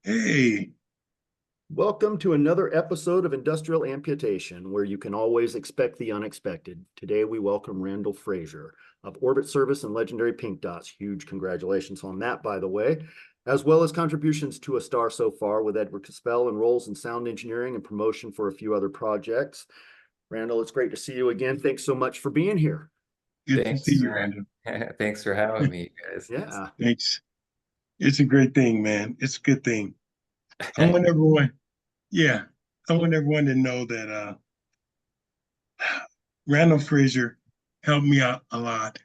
Hey, Welcome to another episode of Industrial Amputation, where you can always expect the unexpected. Today, we welcome Randall Frazier of Orbit Service and Legendary Pink Dots. Huge congratulations on that, by the way, as well as contributions to a star so far with Edward Ka-Spel and roles in sound engineering and promotion for a few other projects. Randall, it's great to see you again. Thanks so much for being here. good to see Thanks. you, Randall. Thanks for having me, guys. Yeah. Thanks. It's a great thing, man. It's a good thing. I want everyone, yeah, I want everyone to know that Randall Frazier helped me out a lot.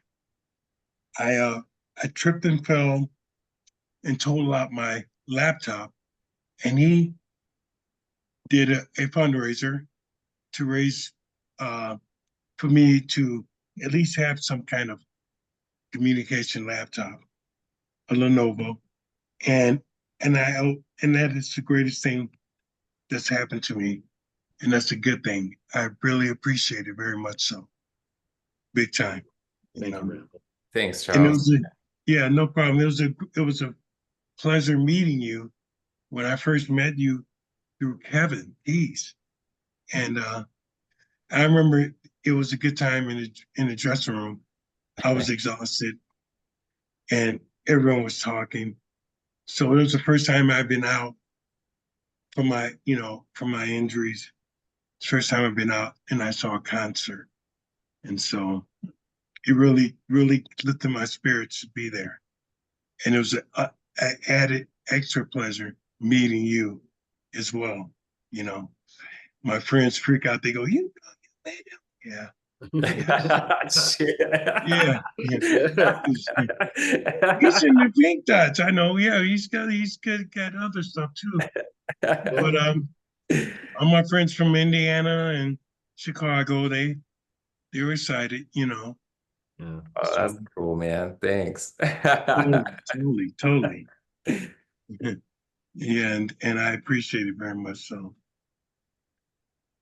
I tripped and fell and totaled out my laptop, and he did a fundraiser to raise for me to at least have some kind of communication laptop, a Lenovo, and and that is the greatest thing that's happened to me, and that's a good thing. I really appreciate it very much, so big time. Thank you, Randall. Thanks, And it Charles. was yeah, no problem. It was a pleasure meeting you when I first met you through Kevin Peace, and I remember it was a good time in the dressing room. I was exhausted, and everyone was talking. So it was the first time I've been out from my injuries. It's the first time I've been out and I saw a concert. And so it really, really lifted my spirits to be there. And it was a added extra pleasure meeting you as well. You know, my friends freak out. They go, you made him. Yeah. Shit. Yeah. Yeah. He's in the pink dots. I know. Yeah. Got other stuff too. But all my friends from Indiana and Chicago, they were excited, you know. Yeah. Oh, that's So cool, man. Thanks. totally. Yeah, and I appreciate it very much. So,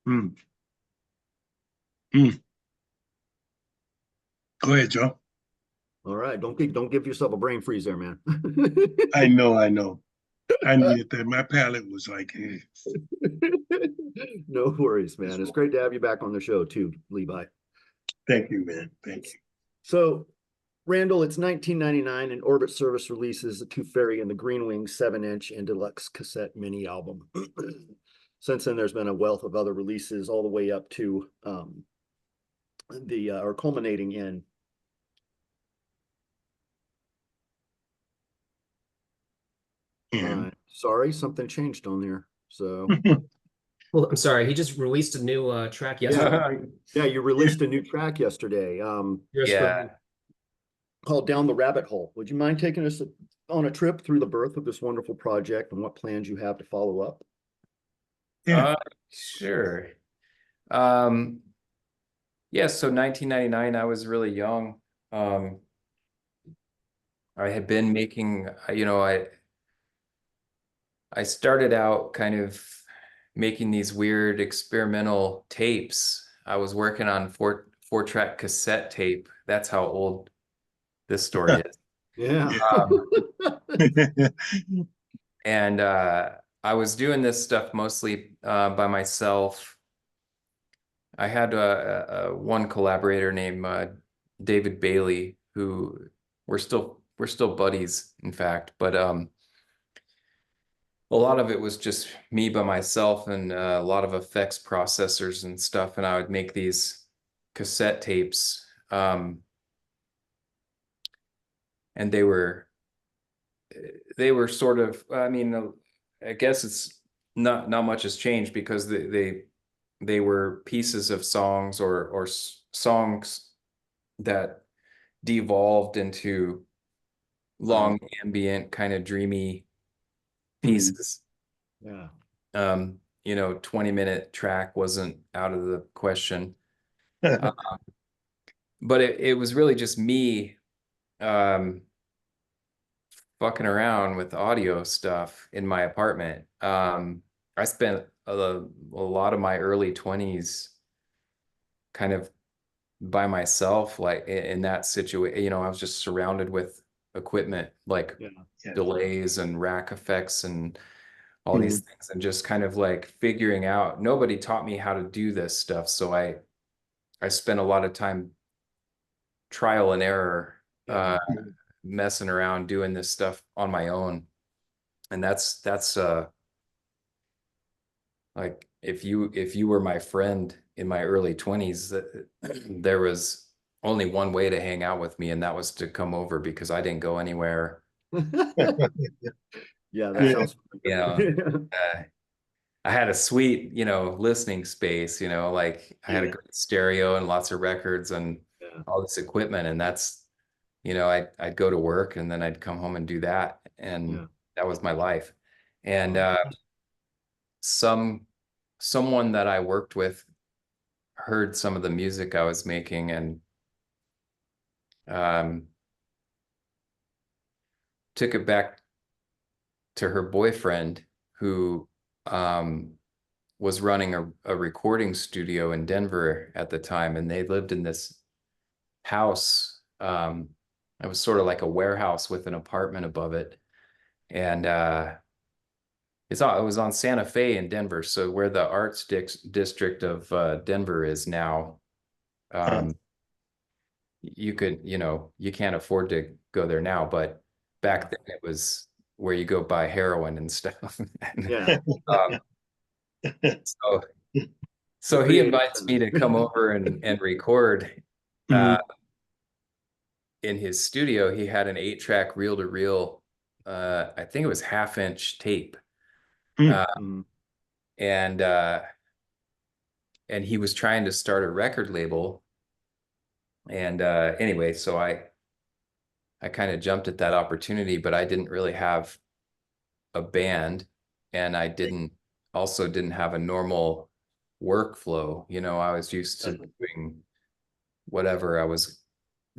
mm, mm. Go ahead, Joe. All right. Don't give yourself a brain freeze there, man. I know, I know. I needed that. My palate was like, eh. No worries, man. It's great to have you back on the show too, Levi. Thank you, man. Thank you. So, Randall, it's 1999 and Orbit Service releases the Tooth Fairy and the Green Wing 7-inch and deluxe cassette mini album. Since then, there's been a wealth of other releases all the way up to or culminating in And sorry, something changed on there. So Well, I'm sorry. He just released a new track yesterday. yeah, you released a new track yesterday. Yeah. Called Down the Rabbit Hole. Would you mind taking us on a trip through the birth of this wonderful project and what plans you have to follow up? yeah, Sure. Yeah, so 1999, I was really young. I had been making, I started out kind of making these weird experimental tapes. I was working on four-track cassette tape. That's how old this story is. Yeah. And I was doing this stuff mostly by myself. I had one collaborator named David Bailey, who we're still buddies, in fact. But a lot of it was just me by myself and a lot of effects processors and stuff. And I would make these cassette tapes. And they were sort of, I mean, I guess it's not much has changed because they were pieces of songs or songs that devolved into long ambient kind of dreamy pieces. Yeah. 20-minute track wasn't out of the question. But it was really just me fucking around with audio stuff in my apartment. I spent a lot of my early 20s kind of by myself, like in that situation. I was just surrounded with equipment like Yeah. delays and rack effects and all these things, and just kind of like figuring out. Nobody taught me how to do this stuff, so I spent a lot of time trial and error, messing around doing this stuff on my own. And that's like if you were my friend in my early 20s, there was only one way to hang out with me, and that was to come over, because I didn't go anywhere. Yeah, that sounds You know, I had a sweet, listening space, like I had a great stereo and lots of records and all this equipment. And that's, I'd go to work and then I'd come home and do that. And that was my life. And someone that I worked with heard some of the music I was making, and took it back to her boyfriend, who was running a recording studio in Denver at the time. And they lived in this house. It was sort of like a warehouse with an apartment above it. And it was on Santa Fe in Denver. So where the arts district of Denver is now, you can't afford to go there now, but back then it was where you go buy heroin and stuff. So he invites me to come over and record in his studio. He had an 8-track reel-to-reel, I think it was 1/2-inch tape. And he was trying to start a record label. And anyway, so I kind of jumped at that opportunity, but I didn't really have a band, and I also didn't have a normal workflow. I was used to doing whatever I was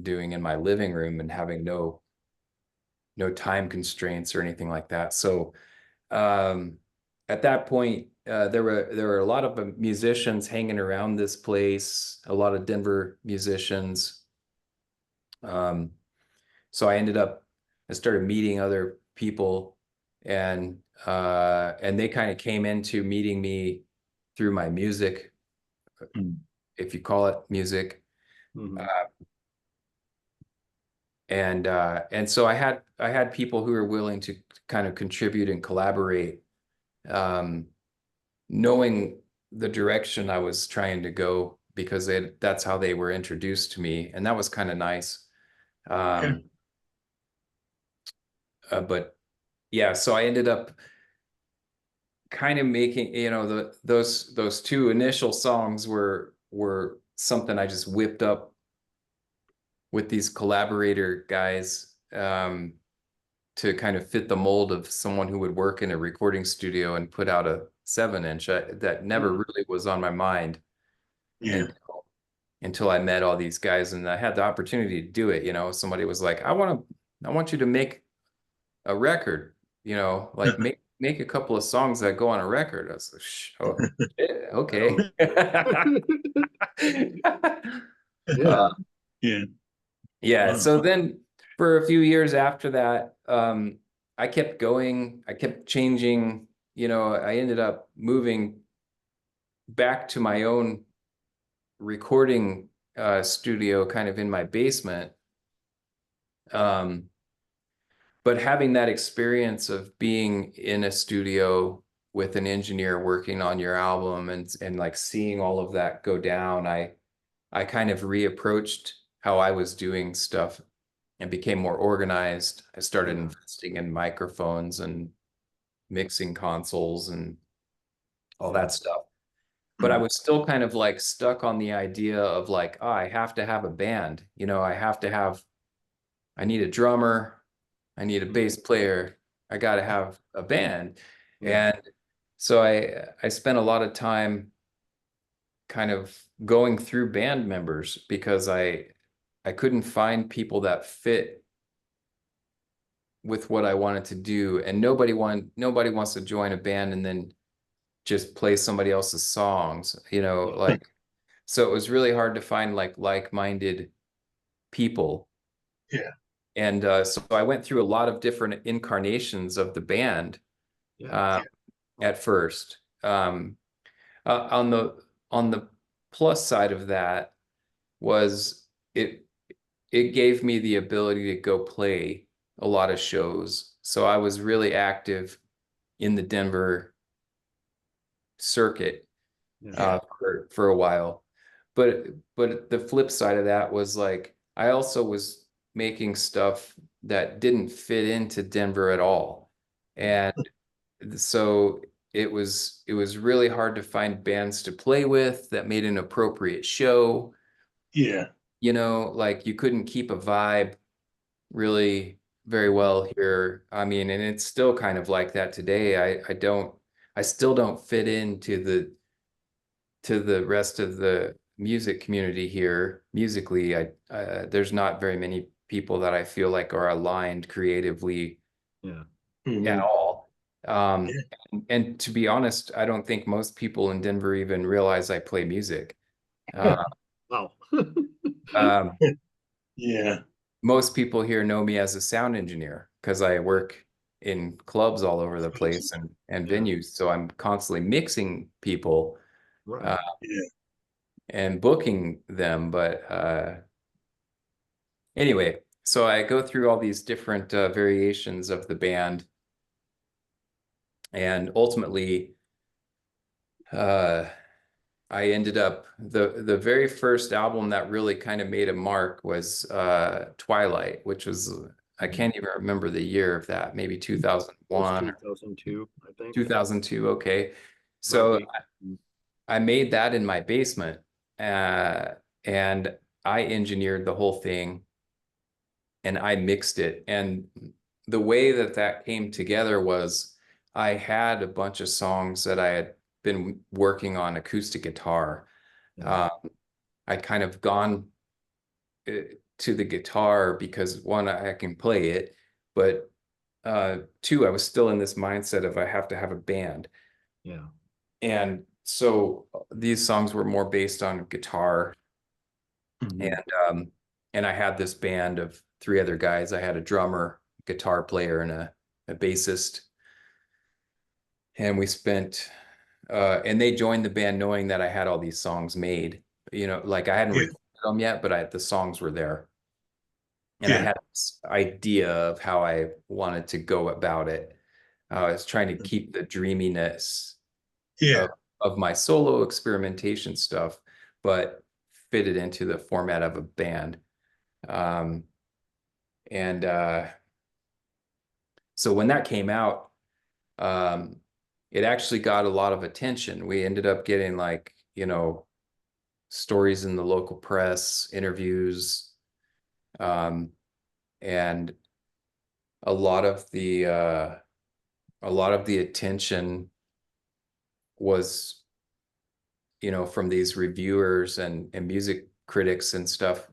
doing in my living room and having no time constraints or anything like that. So at that point, there were a lot of musicians hanging around this place, a lot of Denver musicians. So I started meeting other people, and they kind of came into meeting me through my music, if you call it music. And so I had people who were willing to kind of contribute and collaborate, knowing the direction I was trying to go, because that's how they were introduced to me, and that was kind of nice. But yeah, so I ended up kind of making, those 2 initial songs were something I just whipped up with these collaborator guys, to kind of fit the mold of someone who would work in a recording studio and put out a 7-inch. That never really was on my mind until I met all these guys, and I had the opportunity to do it. Somebody was like, I want you to make a record, like make a couple of songs that go on a record. I was like, okay. So then for a few years after that, I kept going, I kept changing. I ended up moving back to my own recording studio, kind of in my basement. But having that experience of being in a studio with an engineer working on your album, and like seeing all of that go down, I kind of reapproached how I was doing stuff and became more organized. I started investing in microphones and mixing consoles and all that stuff. But I was still kind of like stuck on the idea of like, oh, I have to have a band. I need a drummer. I need a bass player. I got to have a band. And so I spent a lot of time kind of going through band members, because I couldn't find people that fit with what I wanted to do. And nobody wants to join a band and then just play somebody else's songs, like, so it was really hard to find like-minded people. And so I went through a lot of different incarnations of the band. at first. On the plus side of that was it gave me the ability to go play a lot of shows. So I was really active in the Denver circuit Yeah. for a while. But the flip side of that was like I also was making stuff that didn't fit into Denver at all. And so it was really hard to find bands to play with that made an appropriate show. Yeah. You know, like you couldn't keep a vibe really very well here. I mean, and it's still kind of like that today. I still don't fit into the rest of the music community here. Musically, there's not very many people that I feel like are aligned creatively Yeah. at all. Yeah. And to be honest, I don't think most people in Denver even realize I play music. Uh, Wow. um, Yeah. most people here know me as a sound engineer because I work in clubs all over the place and Yeah. venues. So I'm constantly mixing people Right. Yeah. and booking them. But anyway, so I go through all these different variations of the band. And ultimately, I ended up the very first album that really kind of made a mark was Twilight, which was I can't even remember the year of that, maybe 2001 or 2002, I think. 2002. Okay. Might So be. I made that in my basement, and I engineered the whole thing and I mixed it. And the way that that came together was I had a bunch of songs that I had been working on acoustic guitar. Yeah. I'd kind of gone to the guitar because one, I can play it, but two, I was still in this mindset of I have to have a band. Yeah. And so these songs were more based on guitar. Mhm. And I had this band of three other guys. I had a drummer, guitar player, and a bassist. And we spent and they joined the band knowing that I had all these songs made. You know, like I hadn't Yeah. recorded them yet, but the songs were there. And I Yeah. had this idea of how I wanted to go about it. I was trying to keep the dreaminess Yeah. of my solo experimentation stuff, but fit it into the format of a band. Um, and so when that came out, um, it actually got a lot of attention. We ended up getting like, you know, stories in the local press, interviews, and a lot of the attention was, you know, from these reviewers and music critics and stuff.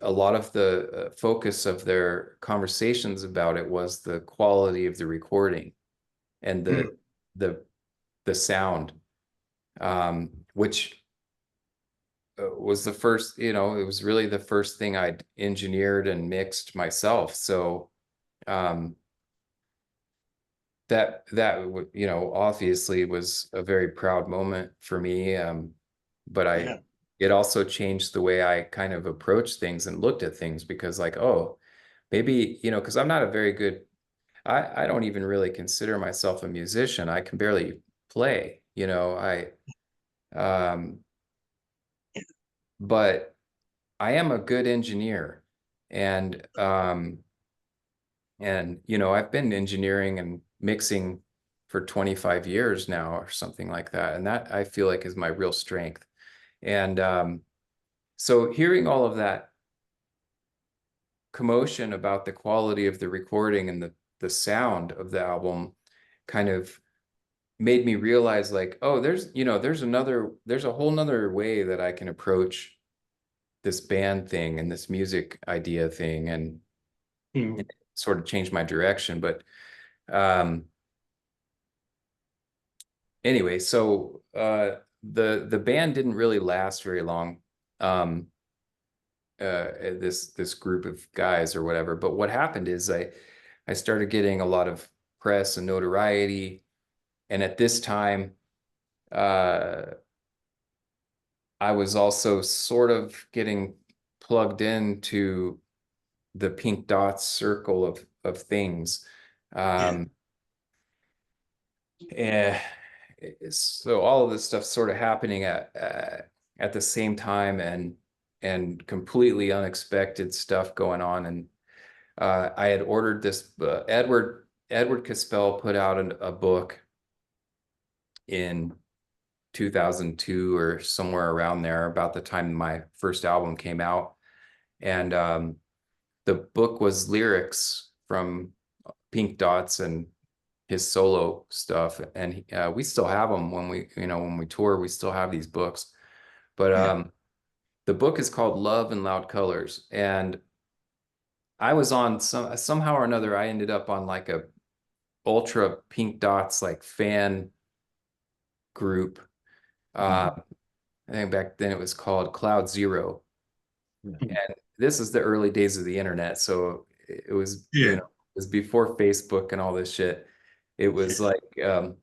A lot of the focus of their conversations about it was the quality of the recording and Mm. the sound, which was the first, you know, it was really the first thing I'd engineered and mixed myself. So that you know, obviously was a very proud moment for me. But Yeah. it also changed the way I kind of approached things and looked at things because like, oh, maybe, you know, because I'm not a very good, I don't even really consider myself a musician. I can barely play, you know, um, but I am a good engineer. And you know, I've been engineering and mixing for 25 years now or something like that. And that I feel like is my real strength. And so hearing all of that commotion about the quality of the recording and the sound of the album kind of made me realize like, oh, there's, you know, there's a whole nother way that I can approach this band thing and this music idea thing, and Mm. it sort of changed my direction. But anyway, so the band didn't really last very long. This group of guys or whatever. But what happened is I started getting a lot of press and notoriety, at this time, I was also sort of getting plugged into the Pink Dots circle of things. And so all of this stuff sort of happening at the same time, and completely unexpected stuff going on. And I had ordered this, Edward Ka-Spel put out a book in 2002 or somewhere around there, about the time my first album came out. And the book was lyrics from Pink Dots and his solo stuff. And we still have them when we tour, we still have these books. But the book is called Love in Loud Colors. And I was on somehow or another, I ended up on like a ultra Pink Dots like fan group. I think back then it was called Cloud Zero. And this is the early days of the internet, so it was it was before Facebook and all this shit. It was like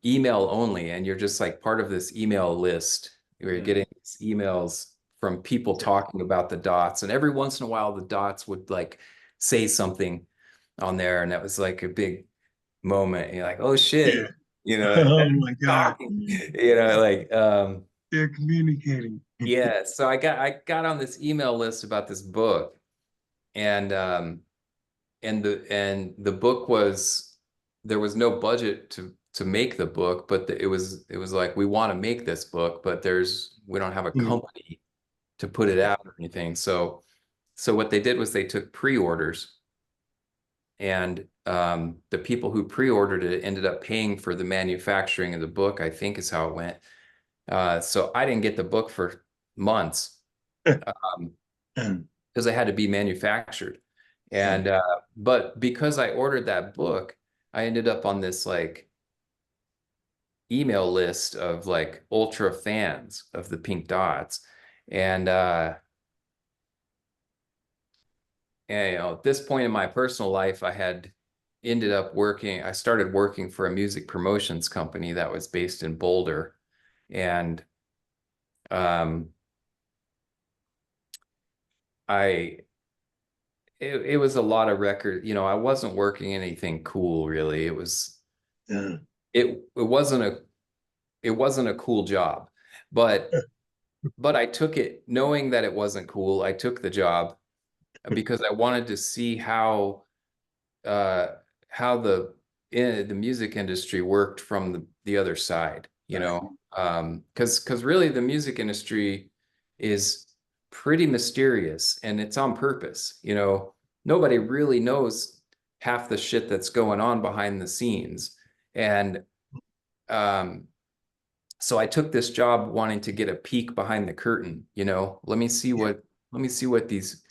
email only, and you're just like part of this email list where you're getting these emails from people talking about the Dots, and every once in a while the Dots would like say something on there, and that was like a big moment. And you're like, oh shit, Oh my God. like they're communicating. yeah. So I got on this email list about this book, and the book was, there was no budget to make the book, but it was like, we want to make this book, but we don't have a company to put it out or anything. So what they did was they took pre-orders, and the people who pre-ordered it ended up paying for the manufacturing of the book, I think is how it went. So I didn't get the book for months because it had to be manufactured. And but because I ordered that book, I ended up on this like email list of like ultra fans of the Pink Dots. And at this point in my personal life, I started working for a music promotions company that was based in Boulder. And it was a lot of record, I wasn't working anything cool really. It wasn't a cool job, but I took it knowing that it wasn't cool. I took the job because I wanted to see how the music industry worked from the other side, because really the music industry is pretty mysterious, and it's on purpose. Nobody really knows half the shit that's going on behind the scenes. And so I took this job wanting to get a peek behind the curtain. Let me see what these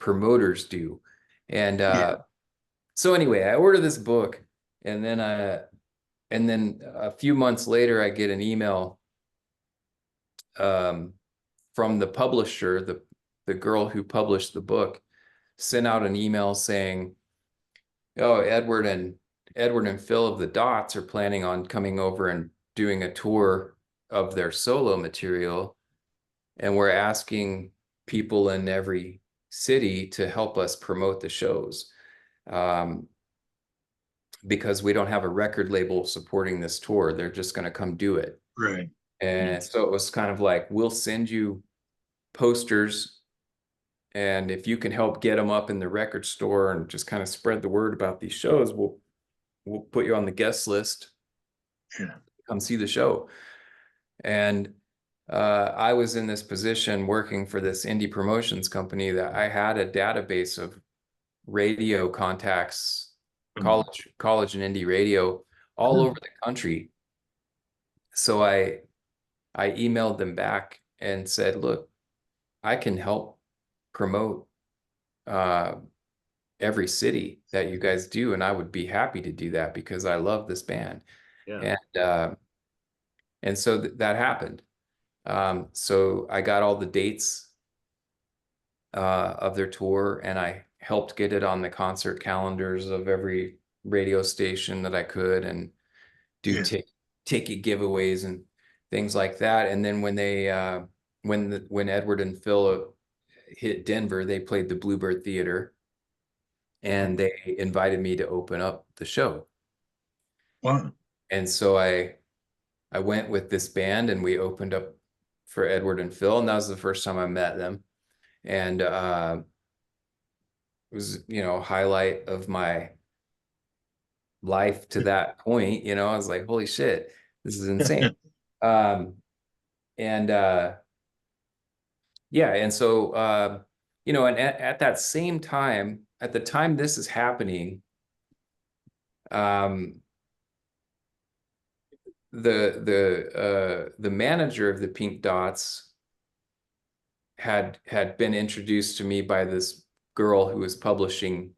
promoters do. And so anyway, I ordered this book, and then a few months later, I get an email from the publisher, the girl who published the book, sent out an email saying, "Oh, Edward and Phil of the Dots are planning on coming over and doing a tour of their solo material, and we're asking people in every city to help us promote the shows, because we don't have a record label supporting this tour. They're just going to come do it." Right. And so it was kind of like, we'll send you posters, and if you can help get them up in the record store and just kind of spread the word about these shows, we'll put you on the guest list. Come see the show. And I was in this position working for this indie promotions company that I had a database of radio contacts, college and indie radio all over the country. So I emailed them back and said, look, I can help promote every city that you guys do, and I would be happy to do that because I love this band. And so that happened. So I got all the dates of their tour, and I helped get it on the concert calendars of every radio station that I could, and do ticket giveaways and things like that. And then when they when Edward and Phil hit Denver, they played the Bluebird Theater, and they invited me to open up the show. Wow. And so I went with this band, and we opened up for Edward and Phil, and that was the first time I met them. And it was, you know, highlight of my life to that point. You know, I was like, holy shit, this is insane. And yeah, and so you know, and at that same time, at the time this is happening, the manager of the Pink Dots had been introduced to me by this girl who was publishing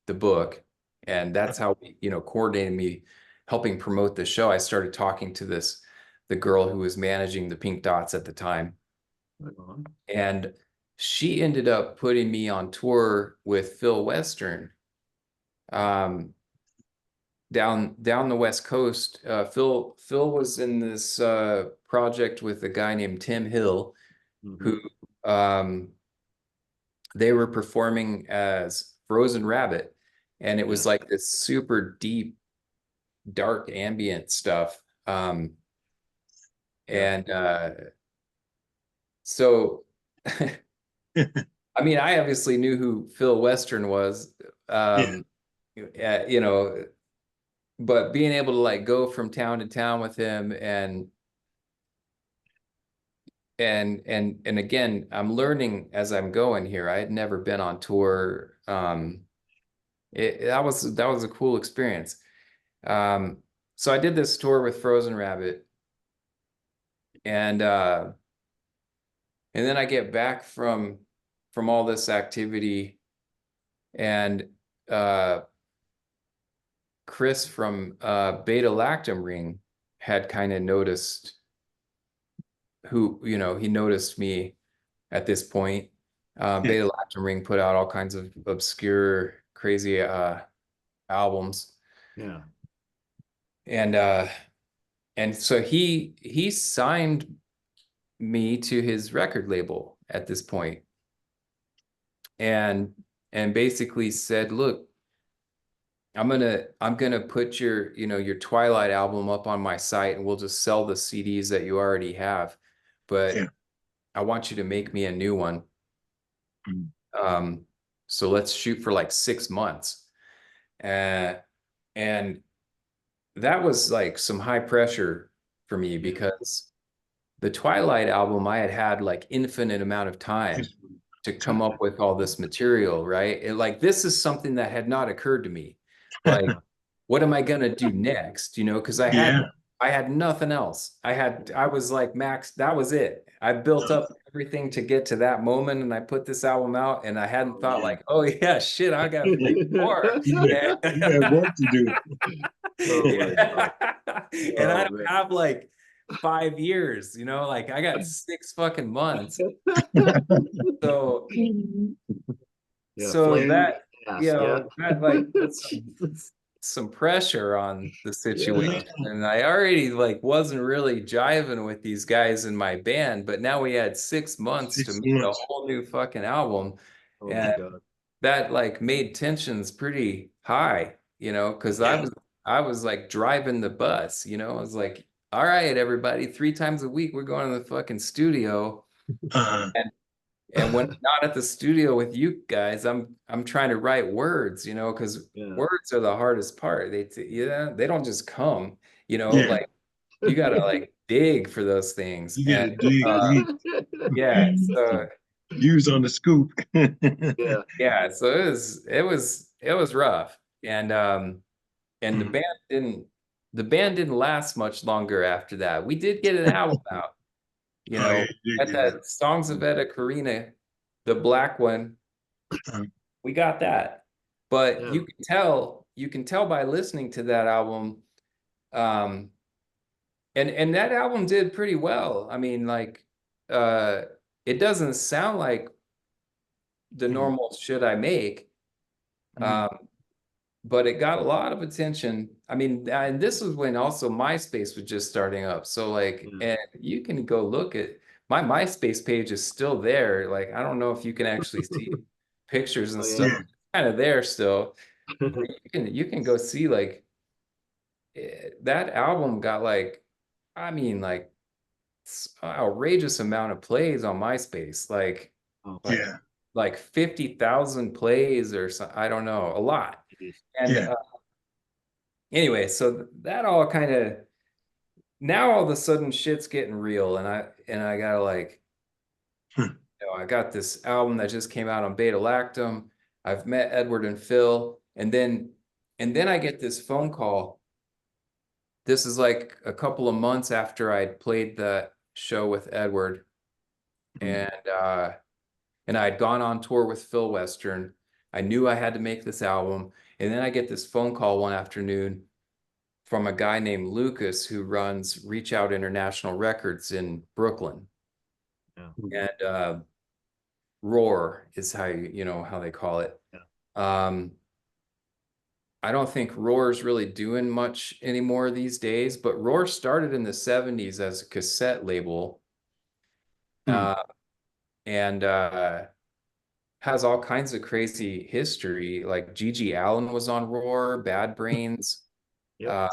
the book, and that's how, you know, coordinated me helping promote the show. I started talking to the girl who was managing the Pink Dots at the time, and she ended up putting me on tour with Phil Western down the West Coast. Phil was in this project with a guy named Tim Hill, who they were performing as Frozen Rabbit, and it was like this super deep, dark ambient stuff. And so I mean, I obviously knew who Phil Western was, you know, but being able to like go from town to town with him, and again, I'm learning as I'm going here. I had never been on tour. That was a cool experience. So I did this tour with Frozen Rabbit, and then I get back from all this activity, and Chris from Beta Lactam Ring had kind of noticed he noticed me at this point. Beta Lactam Ring put out all kinds of obscure, crazy albums. Yeah. And so he signed me to his record label at this point, and basically said, look, I'm gonna put your, you know, your Twilight album up on my site, and we'll just sell the CDs that you already have, but I want you to make me a new one. So let's shoot for like 6 months. And that was like some high pressure for me, because the Twilight album, I had like infinite amount of time to come up with all this material, right? Like, this is something that had not occurred to me. Like, what am I gonna do next? You know, because I had nothing else. I was like, Max, that was it. I built up everything to get to that moment, and I put this album out, and I hadn't thought like, oh yeah, shit, I gotta make more. You got work to do. And I don't have like 5 years, you know, like I got 6 fucking months. So that, you know, that like put some pressure on the situation. And I already like wasn't really jiving with these guys in my band, but now we had 6 months to make a whole new fucking album. And that like made tensions pretty high, you know, because I was like driving the bus, you know. I was like, all right, everybody, 3 times a week we're going to the fucking studio. And when I'm not at the studio with you guys, I'm trying to write words, you know, because words are the hardest part. They don't just come, you know, like you gotta like dig for those things. You gotta dig. Yeah, so use on the scoop. yeah, so it was rough. And the band didn't last much longer after that. We did get an album out. You know, at that Songs of Edda Karina, the black one, we got that. But you can tell by listening to that album, and that album did pretty well. I mean, like, it doesn't sound like the normal shit I make. but it got a lot of attention. I mean, and this was when also MySpace was just starting up. So like, and you can go look at my MySpace page is still there. Like, I don't know if you can actually see pictures and Oh, stuff. yeah. It's kind of there still. You can go see like that album got like, I mean, like outrageous amount of plays on MySpace. Oh, Like Yeah. like 50,000 plays or something. I don't know, a lot. geez. And Yeah. anyway, so that all kind of now all of a sudden shit's getting real, and I gotta like, Hmm. I got this album that just came out on Beta Lactam. I've met Edward and Phil, and then I get this phone call. This is like a couple of months after I'd played the show with Edward, Hmm. and I had gone on tour with Phil Western. I knew I had to make this album, and then I get this phone call one afternoon from a guy named Lucas who runs Reach Out International Records in Brooklyn. Yeah. And Roar is how they call it. Yeah. I don't think Roar's really doing much anymore these days, but Roar started in the 70s as a cassette label, Hmm. and has all kinds of crazy history. Like Gigi Allen was on Roar, Bad Brains. Yep.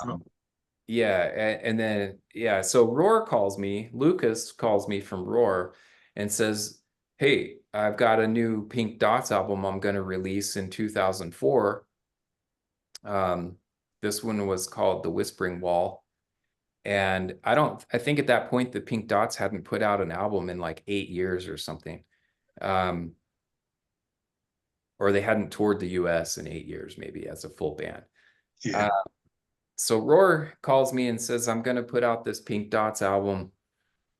Yeah, and then yeah, so Roar calls me, Lucas calls me from Roar and says, "Hey, I've got a new Pink Dots album I'm going to release in 2004. This one was called The Whispering Wall." And I think at that point the Pink Dots hadn't put out an album in like 8 years or something. Um, or they hadn't toured the US in 8 years, maybe as a full band. Yeah. Uh, so Roar calls me and says, "I'm going to put out this Pink Dots album.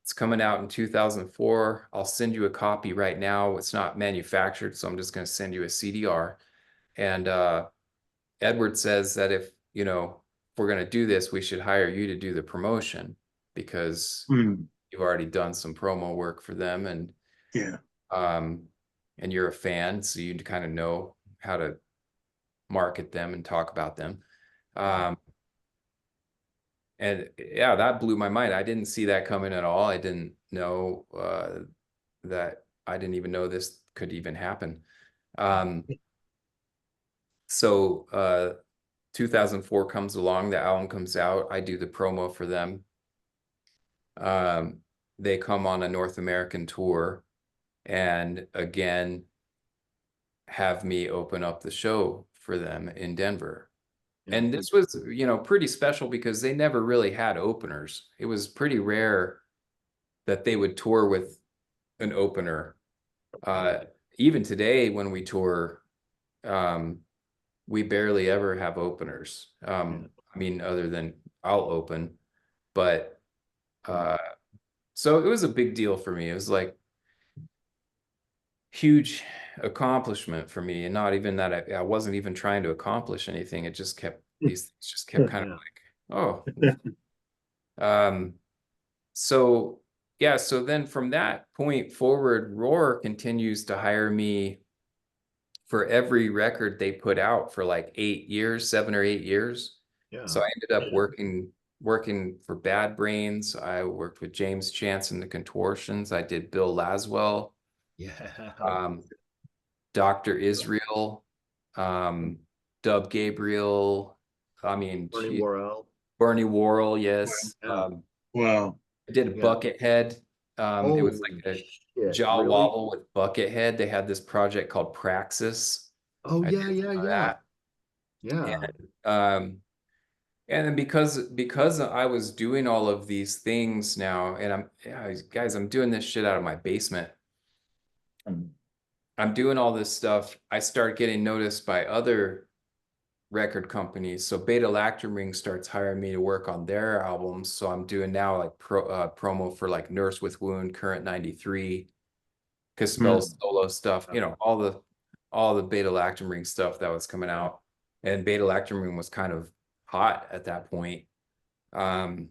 It's coming out in 2004. I'll send you a copy right now. It's not manufactured, so I'm just going to send you a CDR." And Edward says that if we're going to do this, we should hire you to do the promotion because Hmm. you've already done some promo work for them, Yeah. and you're a fan, so you kind of know how to market them and talk about them. And yeah, that blew my mind. I didn't see that coming at all. I didn't know that. I didn't even know this could even happen. So 2004 comes along, the album comes out, I do the promo for them. They come on a North American tour and again have me open up the show for them in Denver. Yeah. And this was, pretty special because they never really had openers. It was pretty rare that they would tour with an opener. Even today, when we tour, we barely ever have openers. I mean, other than I'll open, but so it was a big deal for me. It was like huge accomplishment for me, and not even that I wasn't even trying to accomplish anything. These things just kept kind of like, oh. So yeah, so then from that point forward, Roar continues to hire me for every record they put out for like 8 years, 7 or 8 years. Yeah. So I ended up working for Bad Brains. I worked with James Chance and the Contortions. I did Bill Laswell, Yeah. Dr. Israel, Dub Gabriel. I mean, Bernie Worrell. Bernie Worrell, yes. Yeah. Wow. I did Yeah. Buckethead. It was like a Shit, jaw really? wobble with Buckethead. They had this project called Praxis. Oh, I yeah, did yeah, some of yeah. that. Yeah. And then because I was doing all of these things now, and I'm doing this shit out of my basement. I'm doing all this stuff. I start getting noticed by other record companies. So Beta Lactam Ring starts hiring me to work on their albums. So I'm doing now like promo for like Nurse with Wound, Current 93, Ka-Spel solo stuff, all the Beta Lactam Ring stuff that was coming out. And Beta Lactam Ring was kind of hot at that point. But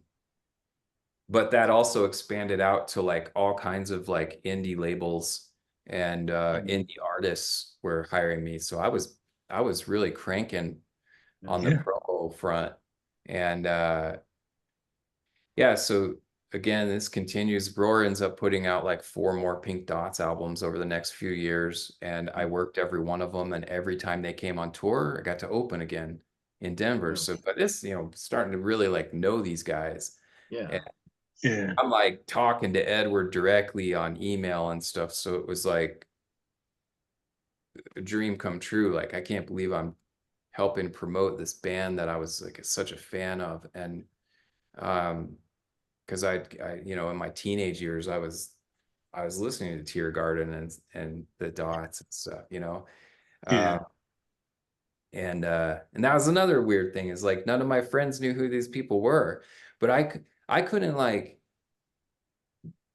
that also expanded out to like all kinds of like indie labels and indie artists were hiring me. So I was really cranking on the Yeah. promo front. And yeah, so again, this continues. Breuer ends up putting out like 4 more Pink Dots albums over the next few years, and I worked every one of them. And every time they came on tour, I got to open again in Denver. Yeah. So, but this, starting to really like know these guys. Yeah. And Yeah. I'm like talking to Edward directly on email and stuff. So it was like a dream come true. Like, I can't believe I'm helping promote this band that I was like such a fan of. And because I in my teenage years I was listening to Tear Garden and the Dots and stuff, Yeah. uh, and that was another weird thing, is like none of my friends knew who these people were, but I couldn't, like,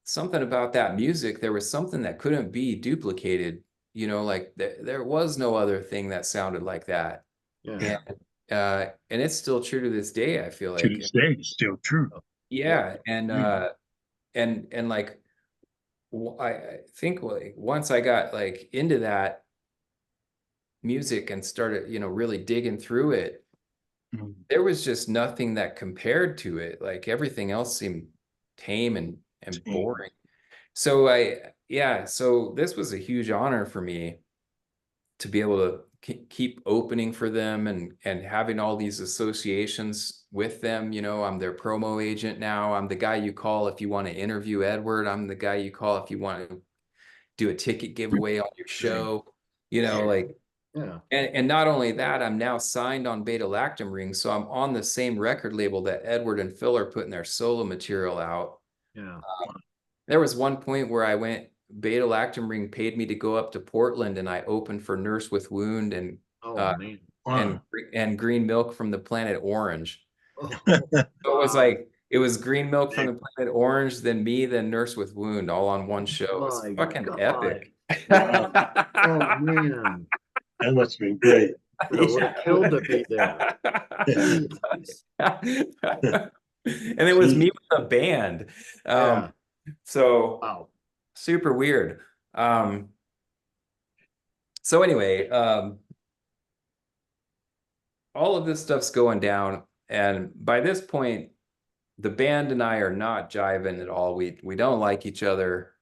something about that music, there was something that couldn't be duplicated, like there was no other thing that sounded like that. Yeah. And it's still true to this day, I feel To like. this day, it's still true. Yeah. Yeah. And like, I think, like, once I got like into that music and started, really digging through it, Mhm. there was just nothing that compared to it. Like, everything else seemed tame and Tame. boring. So so this was a huge honor for me to be able to keep opening for them and having all these associations with them. I'm their promo agent now. I'm the guy you call if you want to interview Edward. I'm the guy you call if you want to do a ticket giveaway on your show, like, Yeah. and not only that, I'm now signed on Beta Lactam Ring. So I'm on the same record label that Edward and Phil are putting their solo material out. Yeah. There was one point where Beta Lactam Ring paid me to go up to Portland, and I opened for Nurse with Wound and Oh man. Wow. and Green Milk from the Planet Orange. Oh, So it was Green Milk from the Planet Orange, then me, then Nurse with Wound, all on one show. It was my fucking God. epic. Oh man. That must have been great. I would have killed to be there. Jesus. And it was me with a band. Yeah. So Wow. super weird. So anyway, all of this stuff's going down, and by this point, the band and I are not jiving at all. We don't like each other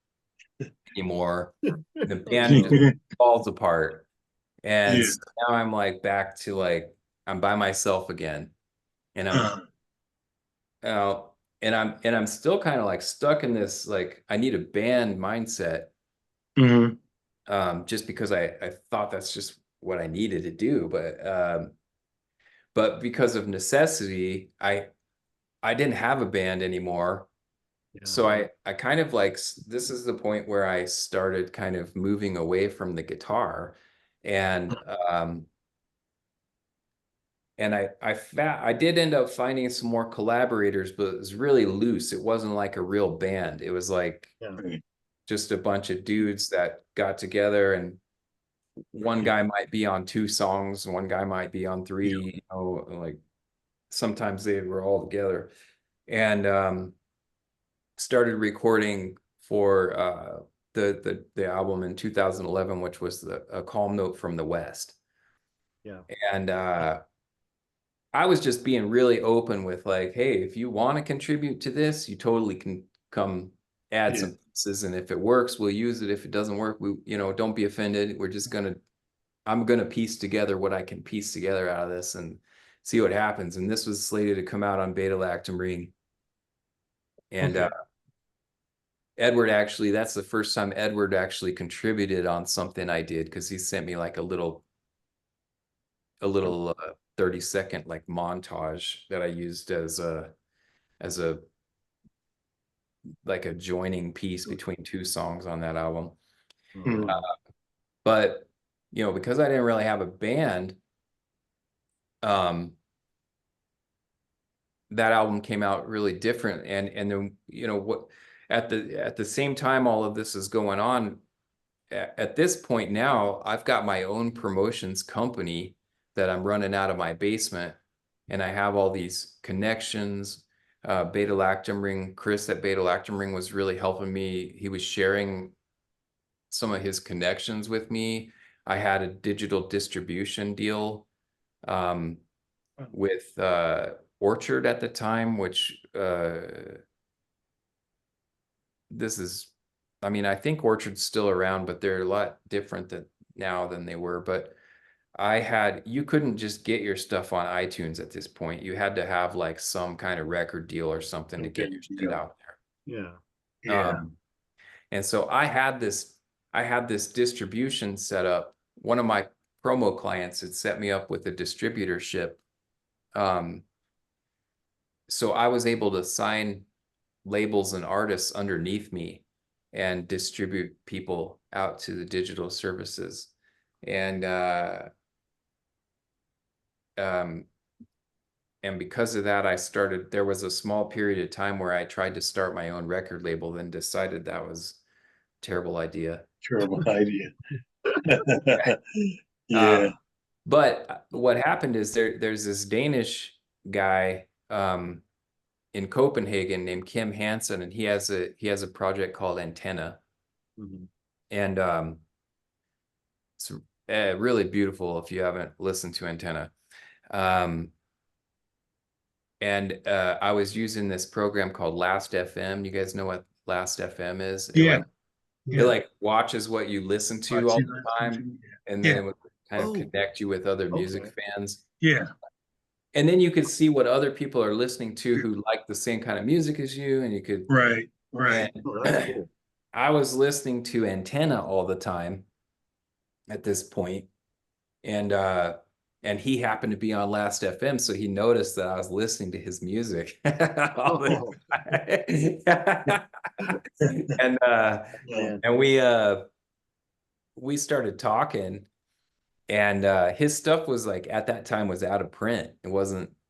anymore. The band just falls apart. And Yeah. so now I'm like back to, like, I'm by myself again. And Uh, uh, I'm still kind of like stuck in this, like, I need a band mindset. mhm. Just because I thought that's just what I needed to do. But because of necessity, I didn't have a band anymore. Yeah. So I kind of, like, this is the point where I started kind of moving away from the guitar, and I did end up finding some more collaborators, but it was really loose. It wasn't like a real band. It was like Yeah. just a bunch of dudes that got together, and one guy might be on 2 songs, one guy might be on 3, like sometimes they were all together. And started recording for the album in 2011, which was A Calm Note from the West. Yeah. And I was just being really open with, like, hey, if you want to contribute to this, you totally can come add some pieces, and if it works, we'll use it. If it doesn't work, we, don't be offended. I'm gonna piece together what I can piece together out of this and see what happens. And this was slated to come out on Beta Lactam Ring. And Okay. Edward, actually, that's the first time Edward actually contributed on something I did, because he sent me like a little 30-second like montage that I used as a like a joining piece between 2 songs on that album. Mhm. But because I didn't really have a band, that album came out really different. And then, what, at the same time all of this is going on, at this point now, I've got my own promotions company that I'm running out of my basement, and I have all these connections. Beta Lactam Ring, Chris at Beta Lactam Ring was really helping me. He was sharing some of his connections with me. I had a digital distribution deal with Orchard at the time, which this is, I mean, I think Orchard's still around, but they're a lot different now than they were. But you couldn't just get your stuff on iTunes at this point. You had to have like some kind of record deal or something to get your shit out there. Yeah. Yeah. And so I had this distribution set up. One of my promo clients had set me up with a distributorship. So I was able to sign labels and artists underneath me and distribute people out to the digital services. And because of that, there was a small period of time where I tried to start my own record label, then decided that was a terrible idea. Terrible idea. Yeah. But what happened is there's this Danish guy in Copenhagen named Kim Hansen, and he has a project called Antenna. Mhm. And it's really beautiful if you haven't listened to Antenna. And I was using this program called Last FM. You guys know what Last FM is? Yeah. It like watches what you listen to all the time, and then it would kind of connect you with other music fans. Yeah. And then you could see what other people are listening to who like the same kind of music as you, and you could. Right. And that's cool. I was listening to Antenna all the time at this point, and he happened to be on Last FM, so he noticed that I was listening to his music all the time. And we started talking, and his stuff was like at that time was out of print.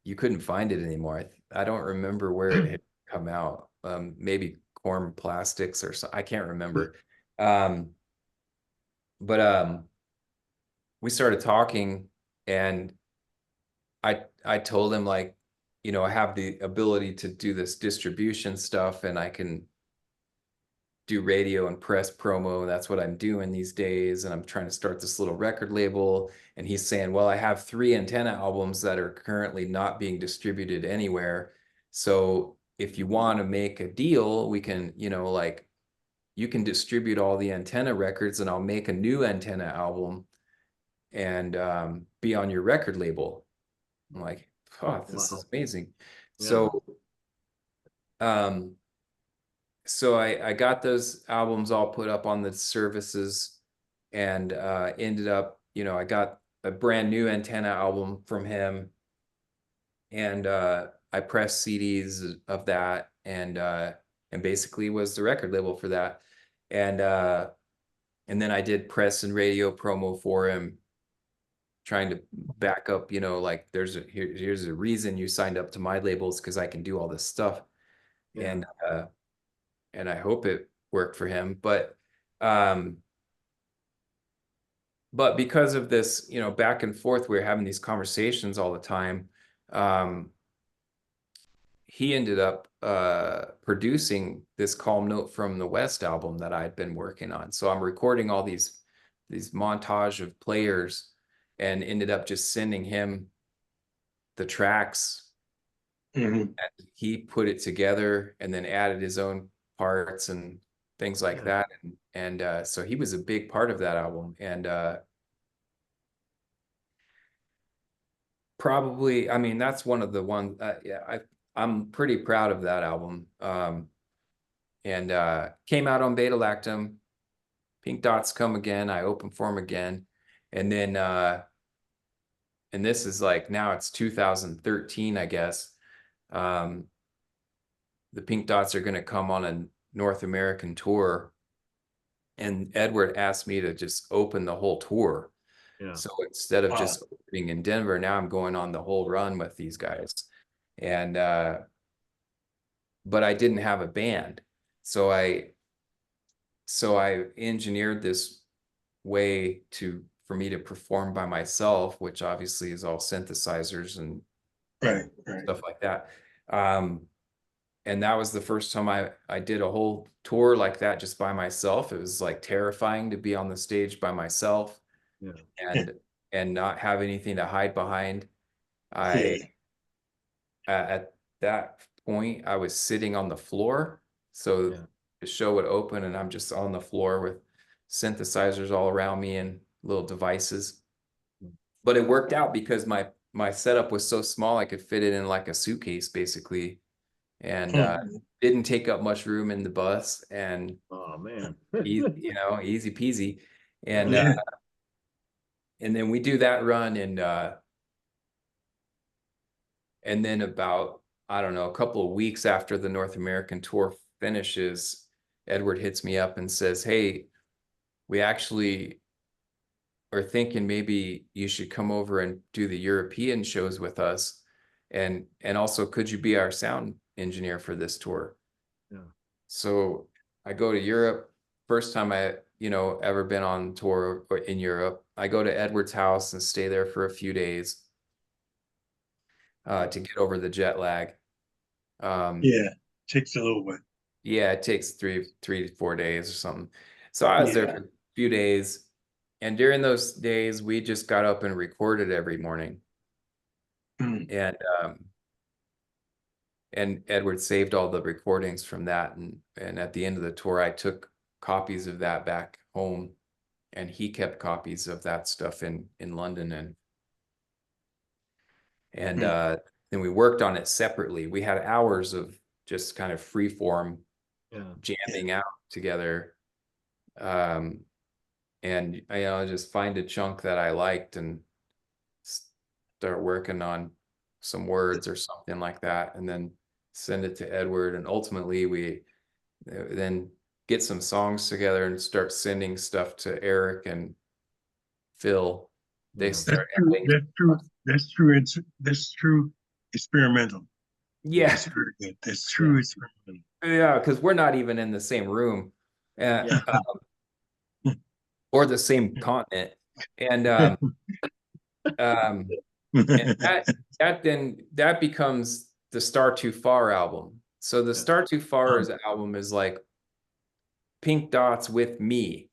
You couldn't find it anymore. I don't remember where it had come out. Maybe Corn Plastics or something. I can't remember. But we started talking, and I told him, like, I have the ability to do this distribution stuff, and I can do radio and press promo. That's what I'm doing these days. And I'm trying to start this little record label. And he's saying, well, I have 3 Antenna albums that are currently not being distributed anywhere. So if you want to make a deal, we can, like, you can distribute all the Antenna records, and I'll make a new Antenna album and be on your record label. I'm like, oh, this is amazing. Yeah. So I got those albums all put up on the services, and ended up, I got a brand new Antenna album from him, and I pressed CDs of that, and basically was the record label for that. And then I did press and radio promo for him, trying to back up, like, here's a reason you signed up to my labels, because I can do all this stuff. Yeah. And I hope it worked for him. But because of this, back and forth, we were having these conversations all the time. He ended up producing this Calm Note from the West album that I'd been working on. So I'm recording all these montage of players, and ended up just sending him the tracks. Mm-hmm. And he put it together and then added his own parts and things like that. And so he was a big part of that album. And probably, I mean, that's one of the ones, I'm pretty proud of that album. And came out on Beta Lactam. Pink Dots Come Again. I opened for him again. And then, and this is like, now it's 2013, I guess. The Pink Dots are going to come on a North American tour. And Edward asked me to just open the whole tour. Yeah. So instead of just opening in Denver, now I'm going on the whole run with these guys. And, but I didn't have a band. So I engineered this way for me to perform by myself, which obviously is all synthesizers and stuff like that. And that was the first time I did a whole tour like that just by myself. It was like terrifying to be on the stage by myself. Yeah. And not have anything to hide behind. I at that point I was sitting on the floor, so Yeah. the show would open and I'm just on the floor with synthesizers all around me and little devices. But it worked out because my setup was so small I could fit it in like a suitcase basically, and didn't take up much room in the bus, and Oh man. easy, easy peasy. And Yeah. and then we do that run, and then about, I don't know, a couple of weeks after the North American tour finishes, Edward hits me up and says, "Hey, we actually are thinking maybe you should come over and do the European shows with us. And also, could you be our sound engineer for this tour?" Yeah. So I go to Europe. First time I, ever been on tour or in Europe. I go to Edward's house and stay there for a few days to get over the jet lag. Yeah. Takes a little bit. Yeah, it takes three to 4 days or something. So I was there for a few days, and during those days, we just got up and recorded every morning. Mm. And Edward saved all the recordings from that, and at the end of the tour, I took copies of that back home, and he kept copies of that stuff in London, and then we worked on it separately. We had hours of just kind of free form jamming out together. And just find a chunk that I liked and start working on some words or something like that, and then send it to Edward. And ultimately we then get some songs together and start sending stuff to Eric and Phil. They Yeah. start That's true. adding. That's true. That's true. Experimental. Yeah, That's very good. That's true. Experimental. yeah, because we're not even in the same room, Yeah. or the same continent, and um, and that becomes the Star Too Far album. So the Star Too Far album is like Pink Dots with me.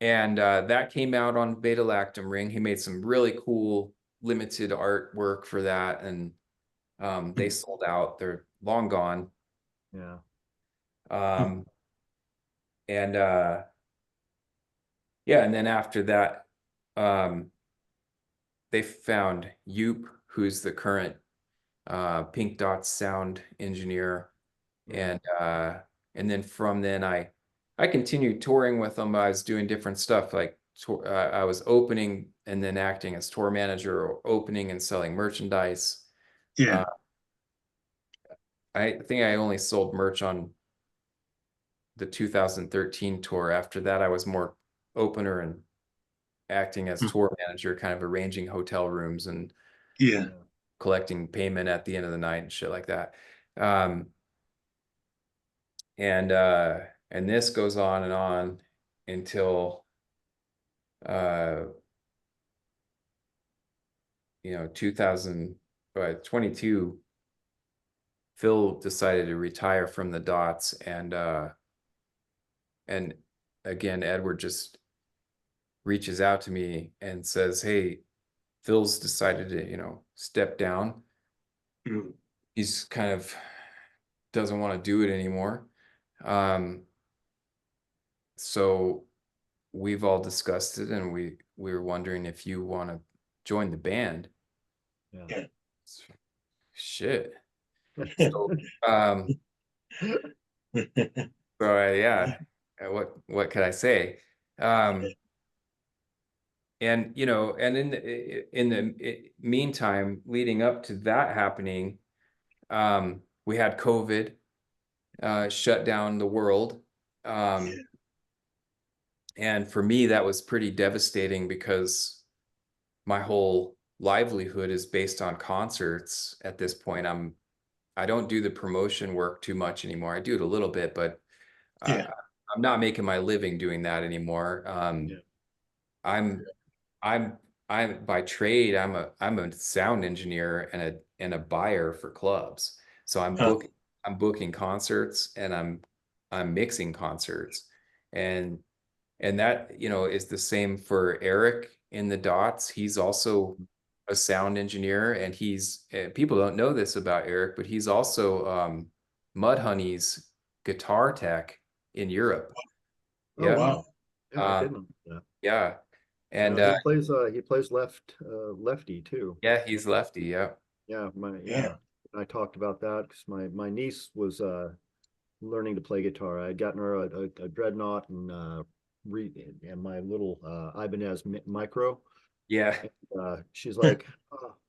And that came out on Beta Lactam Ring. He made some really cool limited artwork for that, and they sold out. They're long gone. Yeah. And yeah, and then after that, they found Yoop, who's the current Pink Dots sound engineer, and then from then I continued touring with them. I was doing different stuff, like I was opening and then acting as tour manager, or opening and selling merchandise. Yeah. I think I only sold merch on the 2013 tour. After that, I was more opener and acting as tour manager, kind of arranging hotel rooms and Yeah. collecting payment at the end of the night and shit like that. And this goes on and on until 2022. Phil decided to retire from the Dots, and again Edward just reaches out to me and says, "Hey, Phil's decided to step down. He's kind of doesn't want to do it anymore. So we've all discussed it, and we were wondering if you want to join the band." Yeah. Shit. So, yeah, what could I say? And and in the meantime, leading up to that happening, we had COVID shut down the world. And for me, that was pretty devastating because my whole livelihood is based on concerts at this point. I don't do the promotion work too much anymore. I do it a little bit, but I'm not making my living doing that anymore. I'm by trade, I'm a sound engineer and a buyer for clubs. So I'm booking concerts, and I'm mixing concerts, and that is the same for Eric in the Dots. He's also a sound engineer, and he's people don't know this about Eric, but he's also Mudhoney's guitar tech in Europe. Oh, Yeah. wow. Yeah, I Um, didn't know that. Yeah. And He plays lefty too. yeah, he's lefty. Yeah. Yeah, Yeah. I talked about that because my niece was learning to play guitar. I had gotten her a dreadnought and and my little Ibanez micro. Yeah. She's like,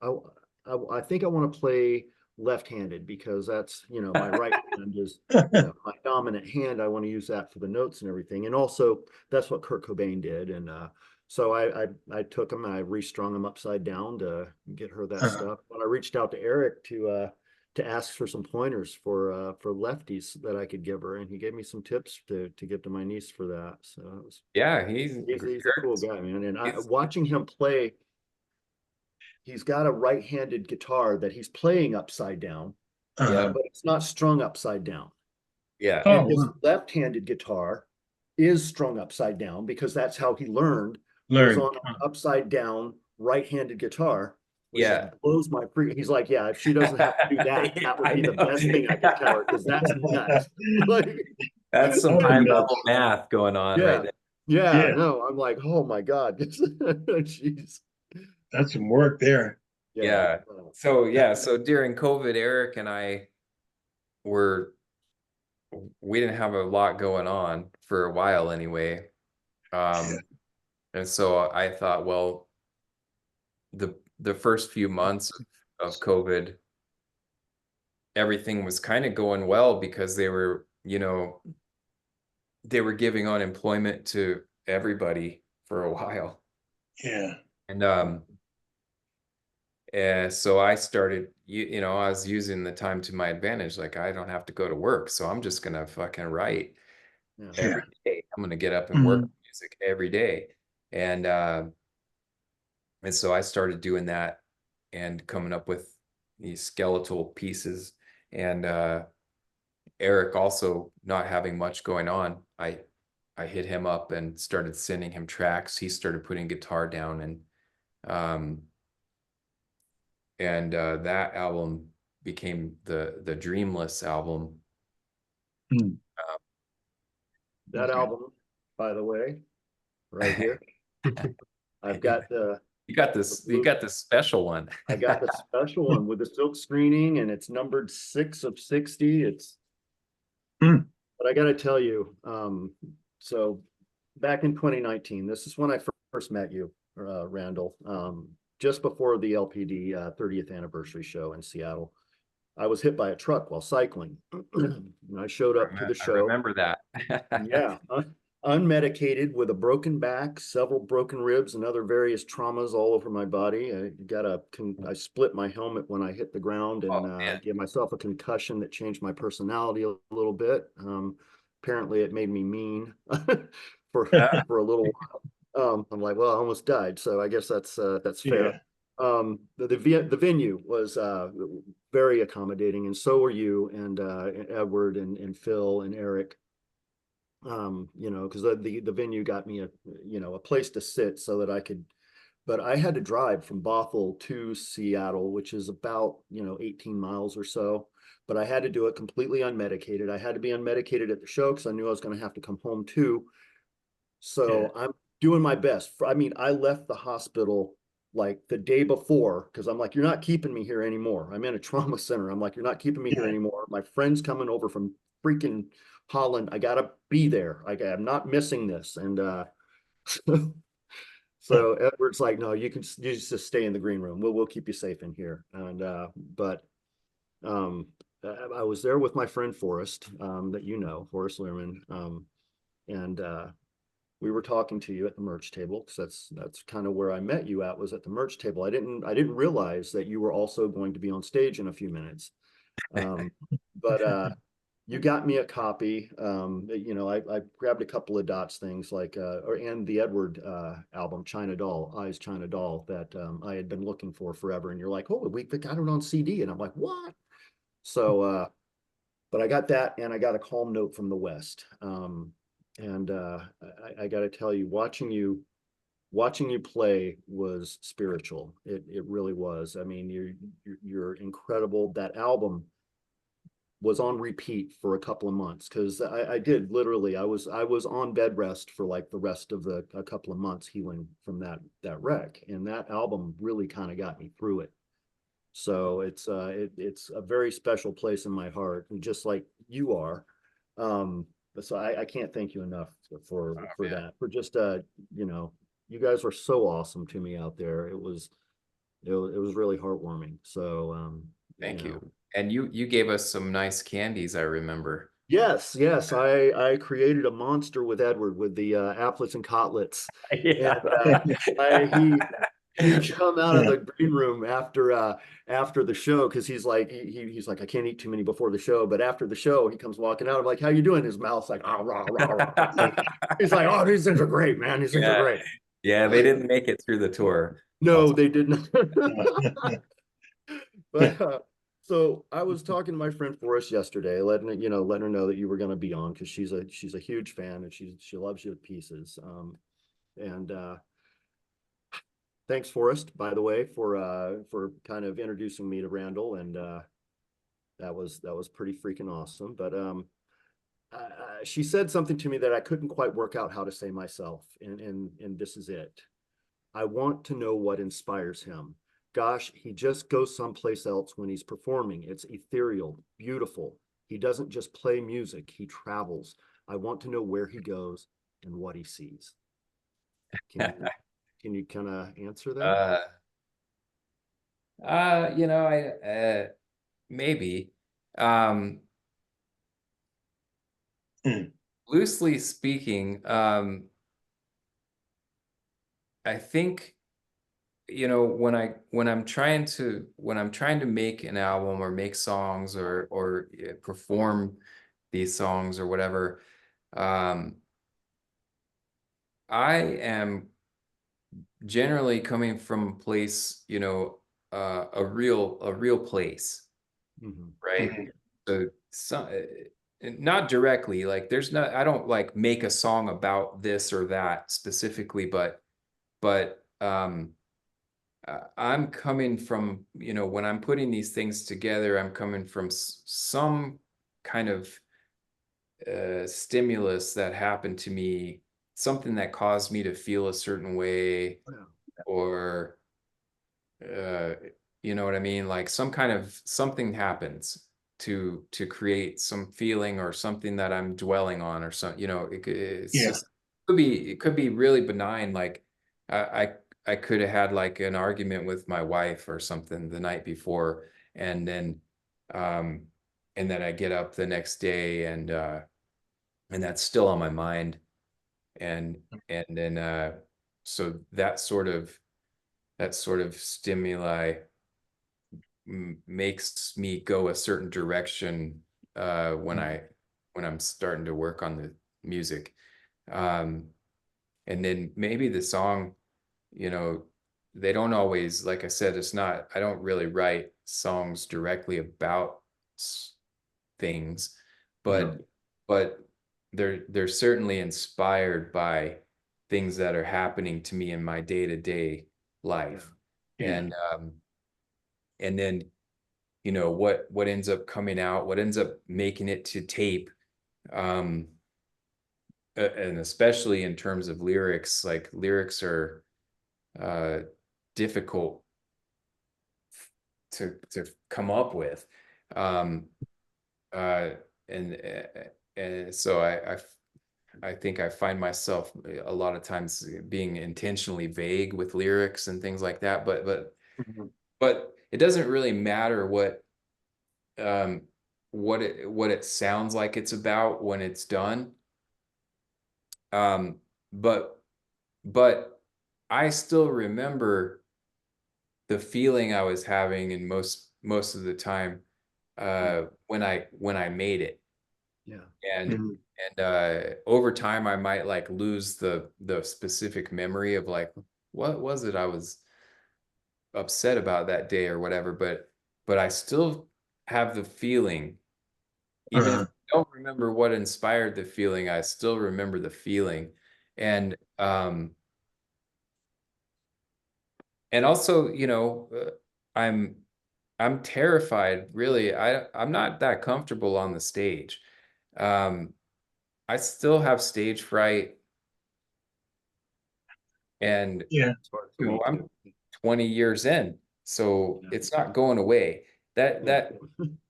I think I want to play left-handed because that's, my right hand is, my dominant hand. I want to use that for the notes and everything. And also that's what Kurt Cobain did. And so I took him, I restrung him upside down to get her that stuff. When I reached out to Eric to ask for some pointers for lefties that I could give her, and he gave me some tips to give to my niece for that. So it was, Yeah, he's a cool guy, man. And he's- watching him play, he's got a right-handed guitar that he's playing upside down, Yeah. but it's not strung upside down. Yeah. Oh, And his wow. left-handed guitar is strung upside down because that's how he learned. Was Learn. on an upside down right-handed guitar, which Yeah. blows my he's like, yeah, if she doesn't have to do that, Yeah, that would I be the know. best thing I could tell her, because that's nuts. Like, That's some Oh, high nuts. level math going on right there. yeah, Yeah. no, I'm like, oh my God. Jeez. That's some work there. Yeah. So during COVID, Eric and I we didn't have a lot going on for a while anyway. And so I thought, well, the first few months of COVID, everything was kind of going well because they were giving unemployment to everybody for a while. Yeah. And so I started, I was using the time to my advantage. Like, I don't have to go to work, so I'm just gonna fucking write every day. I'm gonna get up and work on music every day. And so I started doing that and coming up with these skeletal pieces. And Eric also not having much going on, I hit him up and started sending him tracks. He started putting guitar down, and that album became the Dreamless album. That album, by the way, right here, I've got You got this special one. I got the special one with the silk screening, and it's numbered 6 of 60. It's, but I got to tell you, so back in 2019, this is when I first met you, Randall, just before the LPD 30th anniversary show in Seattle. I was hit by a truck while cycling. And I showed up to the show. I remember that. Yeah, unmedicated with a broken back, several broken ribs, and other various traumas all over my body. I split my helmet when I hit the ground, and gave myself a concussion that changed my personality a little bit. Apparently, it made me mean for a little while. I'm like, well, I almost died, so I guess that's fair. Yeah. The venue was very accommodating, and so were you and Edward and Phil and Eric. Because the venue got me a place to sit so that I could, but I had to drive from Bothell to Seattle, which is about 18 miles or so. But I had to do it completely unmedicated. I had to be unmedicated at the show because I knew I was going to have to come home too. So I'm doing my best. I left the hospital like the day before because I'm like, you're not keeping me here anymore. I'm in a trauma center. I'm like, you're not keeping me here anymore. My friend's coming over from freaking Holland. I gotta be there. I'm not missing this. And so Edward's like, no, you just stay in the green room. We'll keep you safe in here. And but I was there with my friend Forrest, that Forrest Learman, and we were talking to you at the merch table because that's kind of where I met you at, was at the merch table. I didn't realize that you were also going to be on stage in a few minutes. But you got me a copy. I grabbed a couple of Dots things and the Edward album, China Doll, Eyes China Doll, that I had been looking for forever. And you're like, oh, we got it on CD. And I'm like, what? So, but I got that, and I got a calm note from the West. And I got to tell you, watching you watching you play was spiritual. It really was. I mean, you're incredible. That album was on repeat for a couple of months because I did literally I was on bed rest for like the rest of a couple of months healing from that wreck, and that album really kind of got me through it. So it's a very special place in my heart, and just like you are. So I can't thank you enough for man. that, for just you know, you guys were so awesome to me out there. It was really heartwarming. So Thank know, you. And you gave us some nice candies, I remember. Yes, yes. I created a monster with Edward with the applets and cotlets. Yeah. And he come out of the green room after the show because he's like he's like, I can't eat too many before the show, but after the show he comes walking out. I'm like, how you doing? His mouth's like, ah, rah, rah, rah. He's like, oh, these things are great, man. These things are Yeah. great. Yeah, they didn't make it through the tour. No, they didn't. But so I was talking to my friend Forrest yesterday, letting her know that you were going to be on because she's a huge fan and she loves you to pieces. And thanks, Forrest, by the way, for kind of introducing me to Randall, and that was pretty freaking awesome. But she said something to me that I couldn't quite work out how to say myself, and this is it. I want to know what inspires him. Gosh, he just goes someplace else when he's performing. It's ethereal, beautiful. He doesn't just play music, he travels. I want to know where he goes and what he sees. Can you kind of answer that? I maybe. Um Loosely speaking, I think when I'm trying to make an album or make songs or perform these songs or whatever, I am generally coming from a place, a real place, right? So not directly, like I don't like make a song about this or that specifically, but I'm coming from, when I'm putting these things together, I'm coming from some kind of stimulus that happened to me, something that caused me to feel a certain way, or you know what I mean? Like something happens to create some feeling or something that I'm dwelling on, or something, it's Yeah. just it could be really benign. Like I could have had like an argument with my wife or something the night before, and then um I get up the next day, and that's still on my mind, and then so that sort of stimuli makes me go a certain direction when I'm starting to work on the music. And then maybe the song, they don't always, like I said, I don't really write songs directly about things, but they're certainly inspired by things that are happening to me in my day-to-day life. Yeah. And then what ends up coming out, what ends up making it to tape, and especially in terms of lyrics, like lyrics are difficult to come up with, um and so I think I find myself a lot of times being intentionally vague with lyrics and things like that, but it doesn't really matter um what it sounds like it's about when it's done. But I still remember the feeling I was having, and most of the time when I made it. Yeah. And over time I might like lose the specific memory of like what was it I was upset about that day or whatever, but I still have the feeling, even if I don't remember what inspired the feeling, I still remember the feeling. And and also, I'm terrified, really. I'm not that comfortable on the stage. I still have stage fright, and Yeah. It's hard for me I'm too. 20 years in, so Yeah. it's not going away. That Yeah.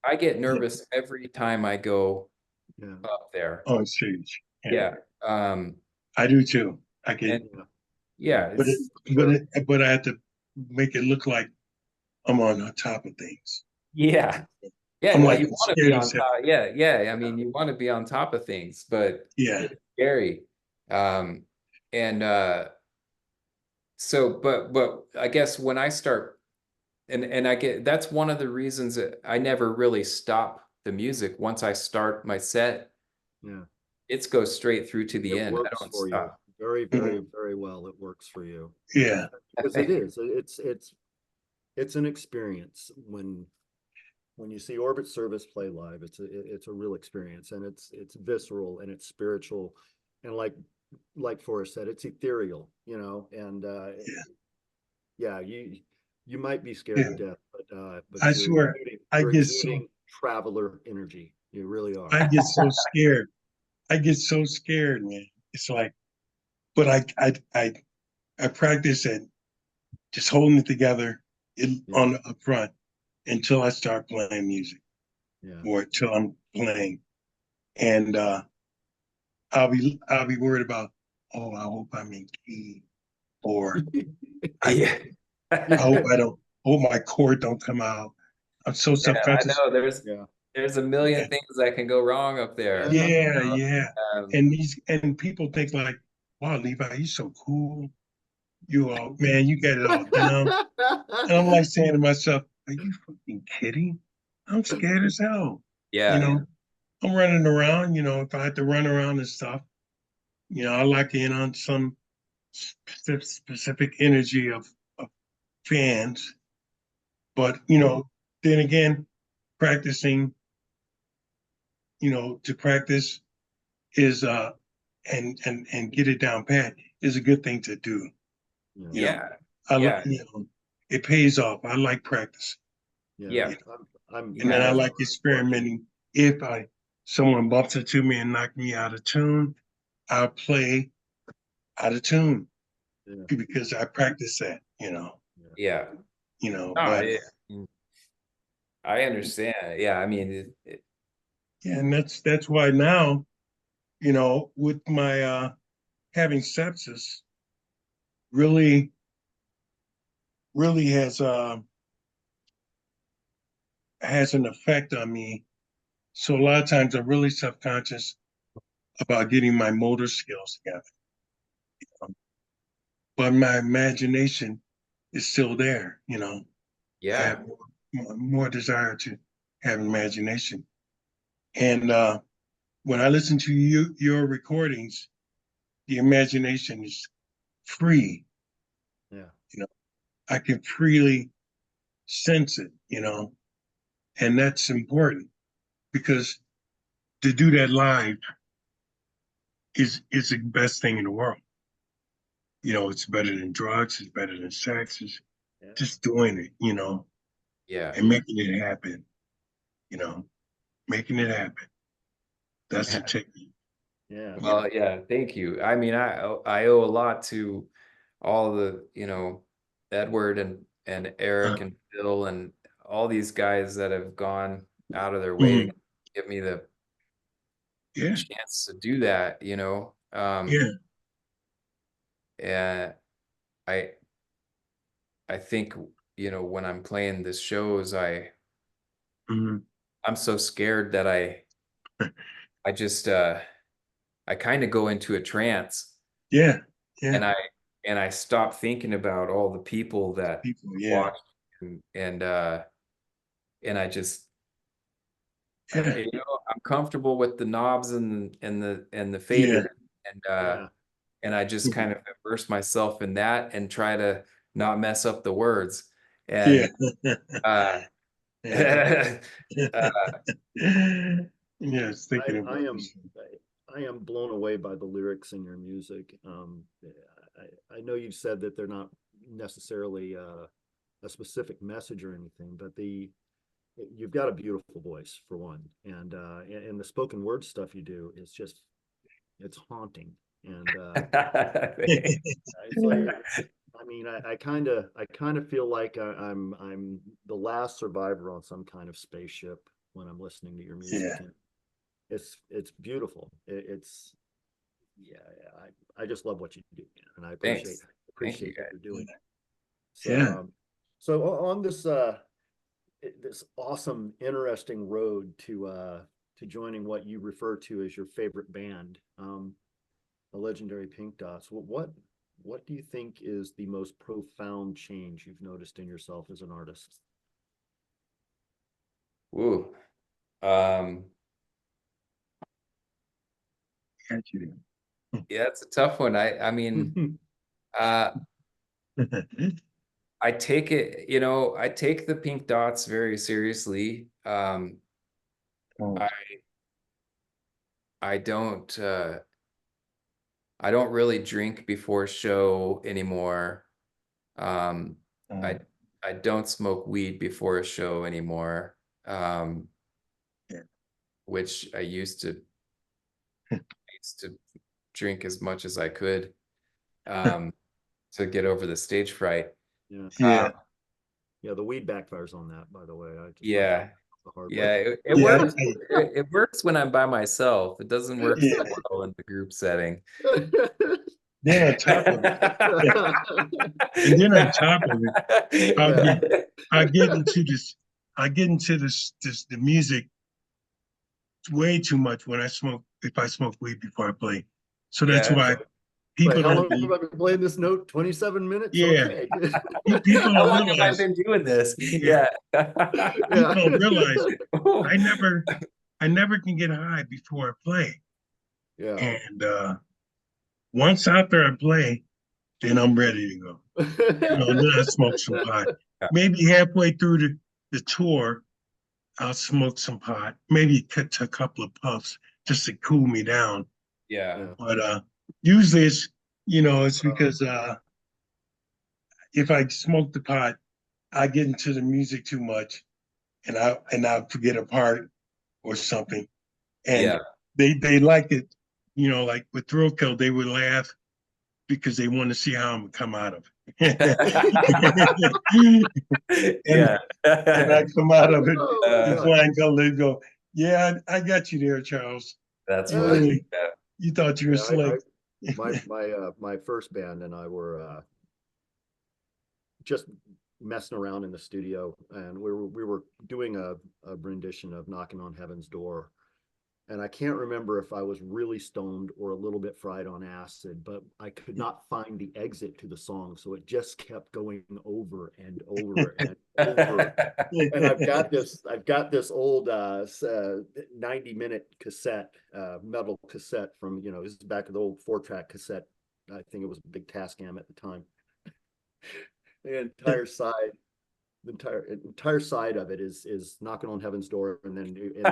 I get nervous every time I go Yeah. up there. On stage. Yeah. Um, I do too. I get, and Yeah. yeah, but it, it's Sure. but I have to make it look like I'm on the top of things. yeah. Yeah, I'm well, like you I'm want to be scared on as hell. top. Yeah, yeah. I mean, you want to be on top of things, but Yeah. it's scary. Um, and so, but I guess when I start, and I get that's one of the reasons that I never really stop the music. Once I start my set, Yeah. it goes straight through to the It end. I works don't for you. stop. Very, very, Mhm. very well. It works for you. Yeah. Because it is. It's an experience when you see Orbit Service play live. It's a real experience, and it's visceral and it's spiritual, and like Forrest said, it's ethereal, and Yeah. yeah, you might be scared to Yeah. death, I but swear, I you're get so exuding traveler energy. You really are. I get so scared. I get so scared, man. It's like, but I practice at just holding it together Yeah, on the up front until I start playing music yeah. or till I'm playing, and I'll be worried about. Oh, I hope I'm in key, or I Yeah. I hope I don't. Hope my chord don't come out. I'm so Yeah, I self-conscious. know Yeah, there's a million Yeah, things that can go wrong up there. yeah, yeah, yeah. Um, And people think like, wow, Levi, you're so cool. You all, man, you got it all down. And I'm like saying to myself, are you fucking kidding? I'm scared as hell. You yeah, know, I'm running around, if I had to run around and stuff, I lock in on some specific energy of fans. But, then again, practicing, to practice is and get it down pat is a good thing to do. yeah, You know, yeah, I like, yeah, it pays off. I like practice. yeah. yeah, You know, and then I yeah, Never like watching. experimenting. If someone bumps into me and knock me out of tune, I'll play out of tune Yeah, because I practice that, yeah, yeah. No, but I understand. Yeah, I mean, yeah, and that's why now, with my having sepsis really, really has an effect on me. So a lot of times I'm really subconscious about getting my motor skills together. But my imagination is still there. I yeah, have more desire to have imagination. And when I listen to your recordings, the imagination is free. yeah, You know, I can freely sense it. And that's important because to do that live is the best thing in the world. It's better than drugs. It's better than sex. It's yeah. just doing it. yeah. And making it happen. You know, making it happen. That's the technique. Yeah. You know. Well, yeah, thank you. I mean, I owe a lot to all the, Edward and Eric Uh, and Bill and all these guys that have gone out of their way to mhm. give me the Yeah, chance to do that, yeah, and I I think, when I'm playing the shows, mhm. I'm so scared that I just I kind of go into a trance, Yeah, yeah. and I stop thinking about all the people that People, yeah, watch, and I just yeah, I'm comfortable with the knobs and the yeah, fader, and Yeah. I just mhm, kind of immerse myself in that and try to not mess up the words. yeah, And uh, yeah. uh, Yes, thinking I about am this. I am blown away by the lyrics in your music. I know you said that they're not necessarily a specific message or anything, but you've got a beautiful voice for one, and the spoken word stuff you do is just, it's haunting. And it's like, I mean, I kind of feel like I'm the last survivor on some kind of spaceship when I'm listening to your music. Yeah. And it's beautiful. It's yeah, I just love what you do, and I appreciate Thanks. appreciate Thank you, what you're doing. Yeah. So on this this awesome, interesting road to joining what you refer to as your favorite band, the legendary Pink Dots, what do you think is the most profound change you've noticed in yourself as an artist? Ooh. Yeah, it's a tough one. I mean, I take it, I take the Pink Dots very seriously. Oh, I don't really drink before show anymore. I don't smoke weed before a show anymore. Yeah. Which I used to drink as much as I could to get over the stage fright. Yeah. Yeah. Yeah, the weed backfires on that, by the way. I just Yeah. the hard Yeah, way. it Yeah, works. It works when I'm by myself. It doesn't work so Yeah. well in the group setting. Then on top of it, and then on top of it, I get into this, the music way too much when I smoke, if I smoke weed before I play. So that's Yeah. why Like, people how long don't, have I been playing this note? 27 minutes? yeah, Okay. people How don't long have I realize, been doing this? Yeah. Yeah. people don't realize Oh. I never can get high before I play. Yeah. And once after I play, then I'm ready to go. Then I smoke some pot. Maybe halfway through the tour, I'll smoke some pot, maybe cut to a couple of puffs just to cool me down. Yeah. But usually it's because if I smoke the pot, I get into the music too much and I forget a part or something. And Yeah. they like it, like with Thrill Kill, they would laugh because they want to see how I'm gonna come out of it. Yeah. And I come out of it Oh, in God. flying color. They go, "Yeah, I got you there, Charles. That's You funny. really, Yeah. you thought you were Yeah, slick." my first band and I were just messing around in the studio, and we were doing a rendition of Knocking on Heaven's Door. And I can't remember if I was really stoned or a little bit fried on acid, but I could not find the exit to the song. So it just kept going over and over and over. And I've got this old 90-minute cassette, metal cassette from, this is back of the old 4-track cassette. I think it was a big Tascam at the time. The entire side of it is Knocking on Heaven's Door, and then it's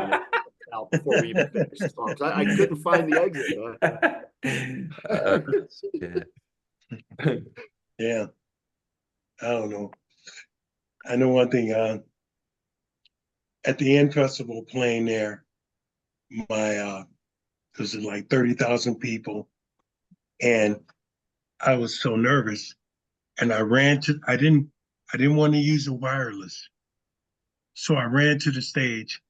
out before we even finish the song. I couldn't find the exit. Yeah, I don't know. I know one thing. At the End Festival playing there, was like 30,000 people, and I was so nervous, and I didn't want to use a wireless, so I ran to the stage,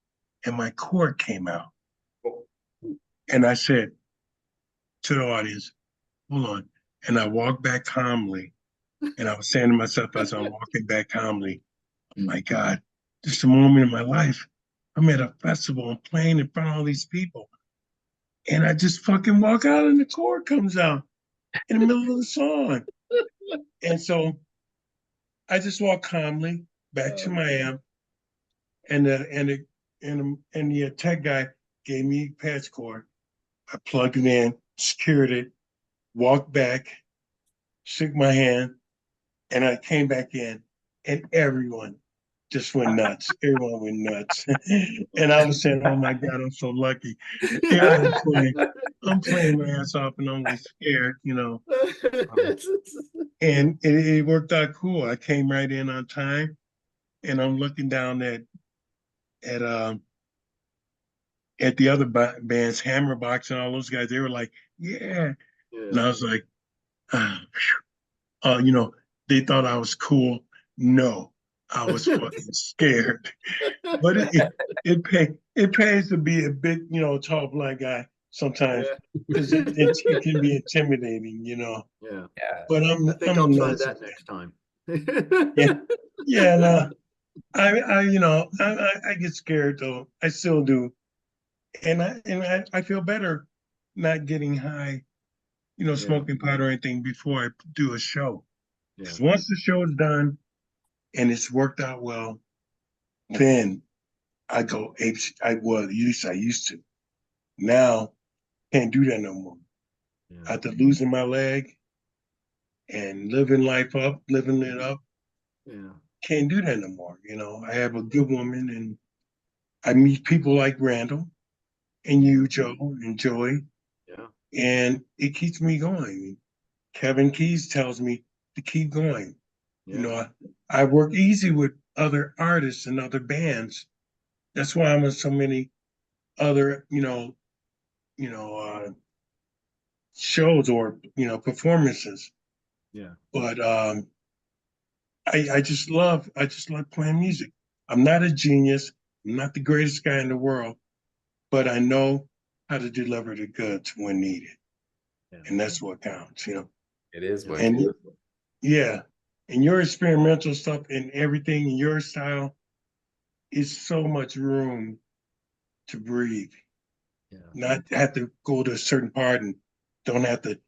and my cord came out, and I said to the audience, "Hold on," and I walked back calmly, and I was saying to myself as I'm walking back calmly, "Oh my God, this is a moment in my life. I'm at a festival, I'm playing in front of all these people." And I just fucking walk out and the cord comes out in the middle of the song. And so I just walk calmly back to my amp, and the tech guy gave me a patch cord. I plugged it in, secured it, walked back, shook my hand, and I came back in, and everyone just went nuts. Everyone went nuts. And I was saying, "Oh my God, I'm so lucky." I'm playing my ass off and I'm only scared. And it worked out cool. I came right in on time, and I'm looking down at at the other bands, Hammerbox and all those guys. They were like, "Yeah," and I Yeah. was like, ah, you know, they thought I was cool. No, I was fucking scared. But it pays to be a big, tall black guy sometimes because it can be intimidating, Yeah. Yeah. But I think I'm a I'll try nice that next time. yeah yeah no I get scared though. I still do, and I feel better not getting high, Yeah. smoking pot or anything before I do a show. Yeah. Because once the show is done and it's worked out well, then I go ape. I used to. Now can't do that no more. Yeah. After losing my leg and living it up, Yeah. can't do that no more. I have a good woman, and I meet people like Randall and you, Joe, and Joey, Yeah. and it keeps me going. Kevin Keys tells me to keep going. Yeah. I work easy with other artists and other bands. That's why I'm in so many other, shows or performances. Yeah. But I just love playing music. I'm not a genius. I'm not the greatest guy in the world, but I know how to deliver the goods when needed, Yeah. and that's what counts. It is what And counts. yeah, and your experimental stuff and everything in your style is so much room to breathe. Yeah. Not have to go to a certain part and don't have to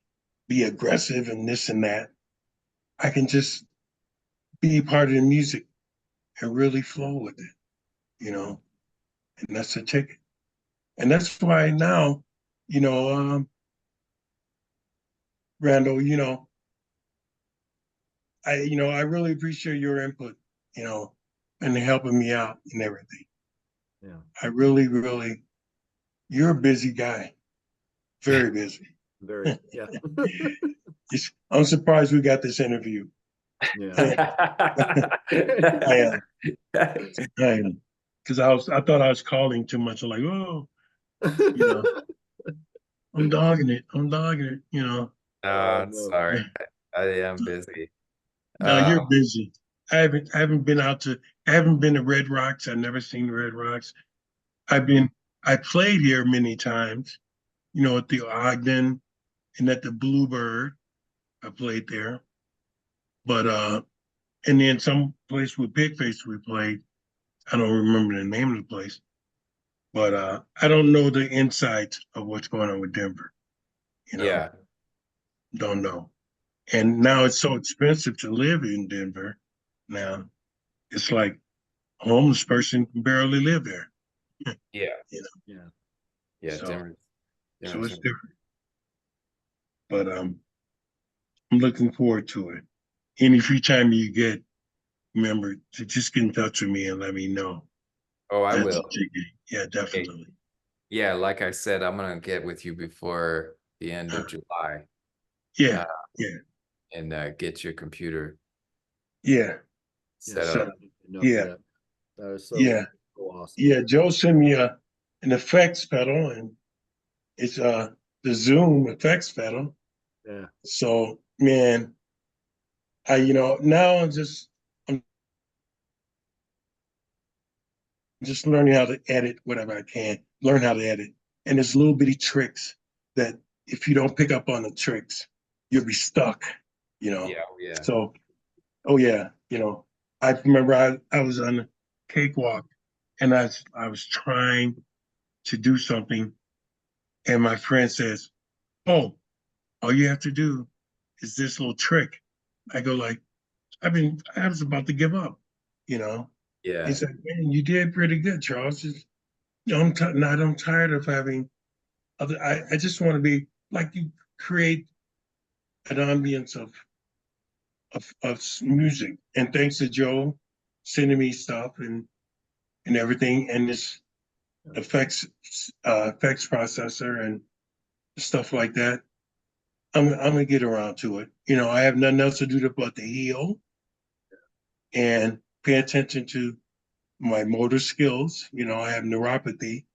be aggressive and this and that. I can just be part of the music and really flow with it, and that's the ticket. And that's why now, you know, um, Randall, I really appreciate your input, you know, and helping me out and everything. Yeah. I really, really, you're a busy guy, very busy. Very. Yeah. I'm surprised we got this interview. Yeah. I am, I am, because I thought I was calling too much. I'm like, oh, you know, I'm dogging it. No, Oh I'm no. sorry. I am busy. No, you're Um, busy. I haven't been to Red Rocks. I've never seen Red Rocks. I've been, I played here many times, at the Ogden and at the Bluebird. I played there. But, and then some place with Pigface we played. I don't remember the name of the place, but, I don't know the insides of what's going on with Denver, you know, yeah, don't know. And now it's so expensive to live in Denver. Now it's like a homeless person can barely live there, yeah, you know. Yeah. yeah. So so Denver's it's different. But I'm looking forward to it. Any free time you get, remember to just get in touch with me and let me know. Oh, I That's will. a ticket. Yeah, Okay. definitely. Yeah, like I said, I'm gonna get with you before the end of July, Yeah, uh, yeah, and get your computer yeah. Yeah. set So up. Enough for yeah, that. That is yeah, so awesome. yeah. Joe sent me an effects pedal, and it's the Zoom effects pedal. Yeah. So man, now I'm just learning how to edit whatever I can. Learn how to edit, and there's little bitty tricks that if you don't pick up on the tricks, you'll be stuck. You know. Yeah, oh, yeah, So, oh yeah, I remember I was on a cakewalk, and I was trying to do something, and my friend says, "Oh, all you have to do is this little trick." I go like, I was about to give up, you know. He yeah, said, "Man, you did pretty good, Charles. Just, I'm tired of having other. I just want to be like you, create an ambience of music." And thanks to Joe sending me stuff and everything, and this effects effects processor and stuff like that. I'm gonna get around to it. You know, I have nothing else to do but to heal and pay attention to my motor skills. You know, I have neuropathy,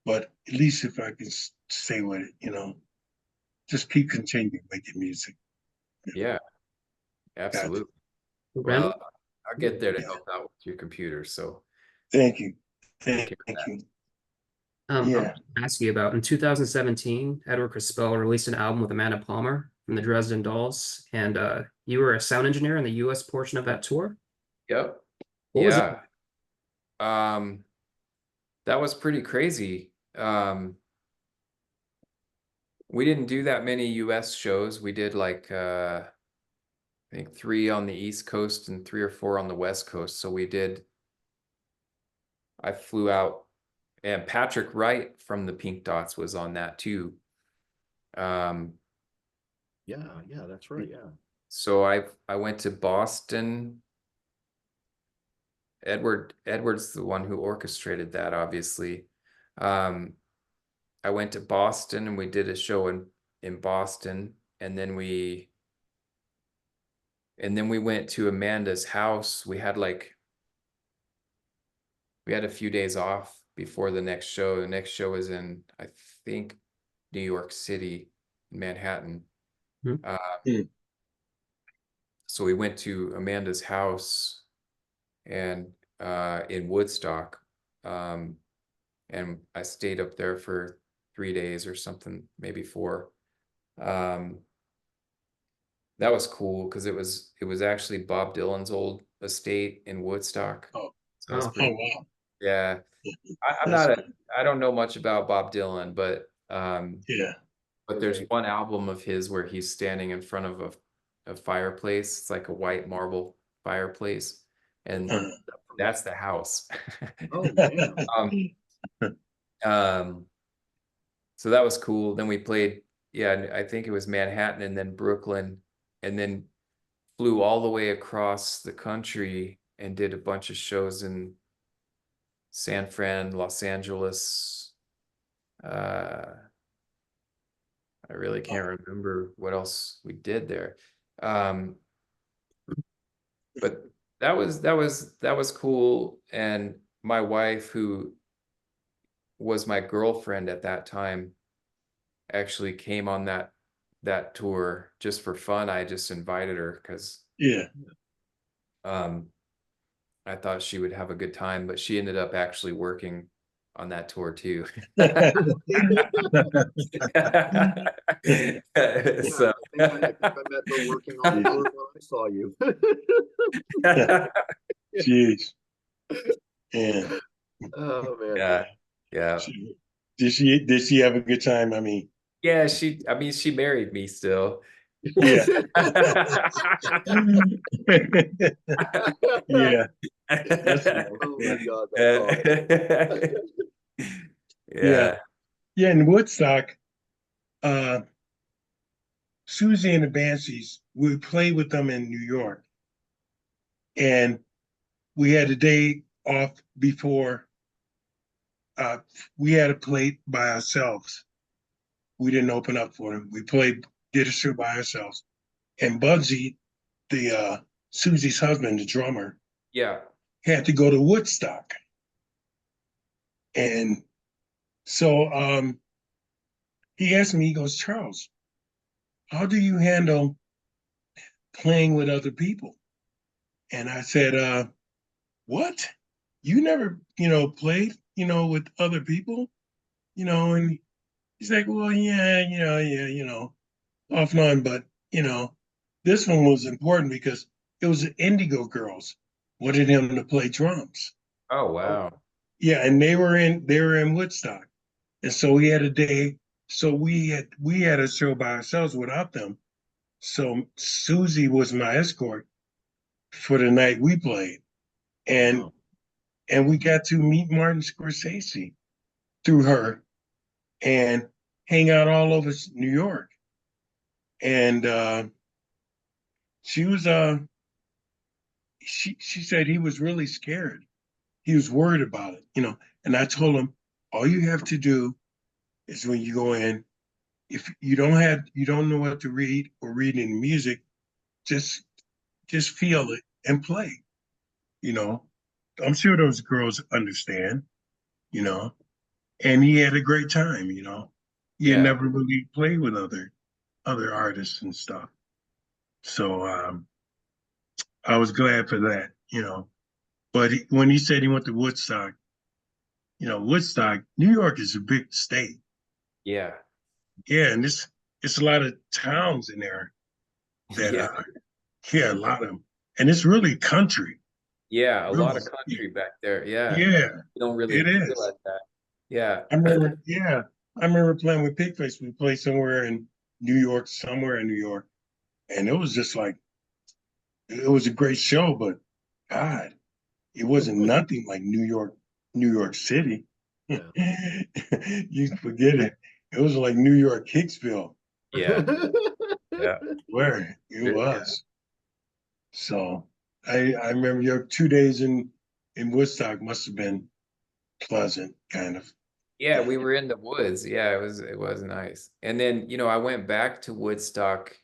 but at least if I can stay with it, you know, just keep continuing making music. Yeah, Gotcha. absolutely. Randall? Well, I'll get there to Yeah. help out with your computer. So Thank you. take Thank care of that. you. I Yeah. want to ask you about in 2017, Edward Ka-Spel released an album with Amanda Palmer from the Dresden Dolls, and you were a sound engineer in the US portion of that tour. Yep. What was Yeah. That was pretty crazy. We didn't do that many US shows. We did like I think 3 on the East Coast and 3 or 4 on the West Coast. So I flew out, and Patrick Wright from the Pink Dots was on that too. Yeah, that's right. Yeah. So I went to Boston. Edward's the one who orchestrated that, obviously. I went to Boston and we did a show in Boston, and then we went to Amanda's house. We had a few days off before the next show. The next show was in, I think, New York City, Manhattan. Hmm. So we went to Amanda's house and in Woodstock, and I stayed up there for 3 days or something, maybe 4. That was cool because it was actually Bob Dylan's old estate in Woodstock. Oh, So that was Oh. pretty, wow. yeah. I'm That's not I don't know much about Bob Dylan, but Yeah. there's one album of his where he's standing in front of a fireplace. It's like a white marble fireplace, and Uh, that's the house. Oh, damn. Um, so that was cool. Then we played, yeah, I think it was Manhattan and then Brooklyn, and then flew all the way across the country and did a bunch of shows in San Fran, Los Angeles. I really can't remember what else we did there. But that was cool. And my wife, who was my girlfriend at that time, actually came on that tour just for fun. I just invited her because yeah. I thought she would have a good time, but she ended up actually working on that tour too. Yeah, So I think I met her working on the tour when I saw you. Jeez. Yeah. Oh man. yeah, yeah. Did she have a good time? I mean, Yeah, I mean, she married me still. yeah. Yeah. That's Oh my God, that's awesome. Yeah. Yeah, in Woodstock, Susie and the Banshees, we played with them in New York. And we had a day off before we had to play by ourselves. We didn't open up for them. We did a show by ourselves. And Bugsy, the Susie's husband, the drummer, Yeah. had to go to Woodstock. And so he asked me, he goes, Charles, how do you handle playing with other people? And I said, what? You never, played, with other people? And he's like, well, yeah, off and on, but this one was important because it was the Indigo Girls wanted him to play drums. Oh, wow. Yeah, and they were in Woodstock. And so we had a day, so we had a show by ourselves without them. So Susie was my escort for the night we played. And Wow. and we got to meet Martin Scorsese through her and hang out all over New York. And she was she said he was really scared. He was worried about it. And I told him, all you have to do is when you go in, if you don't know what to read or read in music, just feel it and play. You know, I'm sure those girls understand. You know, and he had a great time. You know, he had Yeah. never really played with other artists and stuff. So I was glad for that. You know, but when he said he went to Woodstock, you know, Woodstock, New York is a big state. Yeah. Yeah, and it's a lot of towns in there that Yeah. yeah, a lot of them. And it's really country. Yeah. A lot Really. of country back there. Yeah. Yeah, You don't really it is. realize that. Yeah. I remember, yeah, I remember playing with Pigface. We played somewhere in New York, and it was just like it was a great show, but God, it wasn't nothing like New York City. Yeah. You forget it. It was like New York Hicksville, Yeah. Yeah. where it Yeah. was. So I remember your 2 days in Woodstock must have been pleasant, kind of. Yeah, we were in the woods. Yeah, it was nice. And then, I went back to Woodstock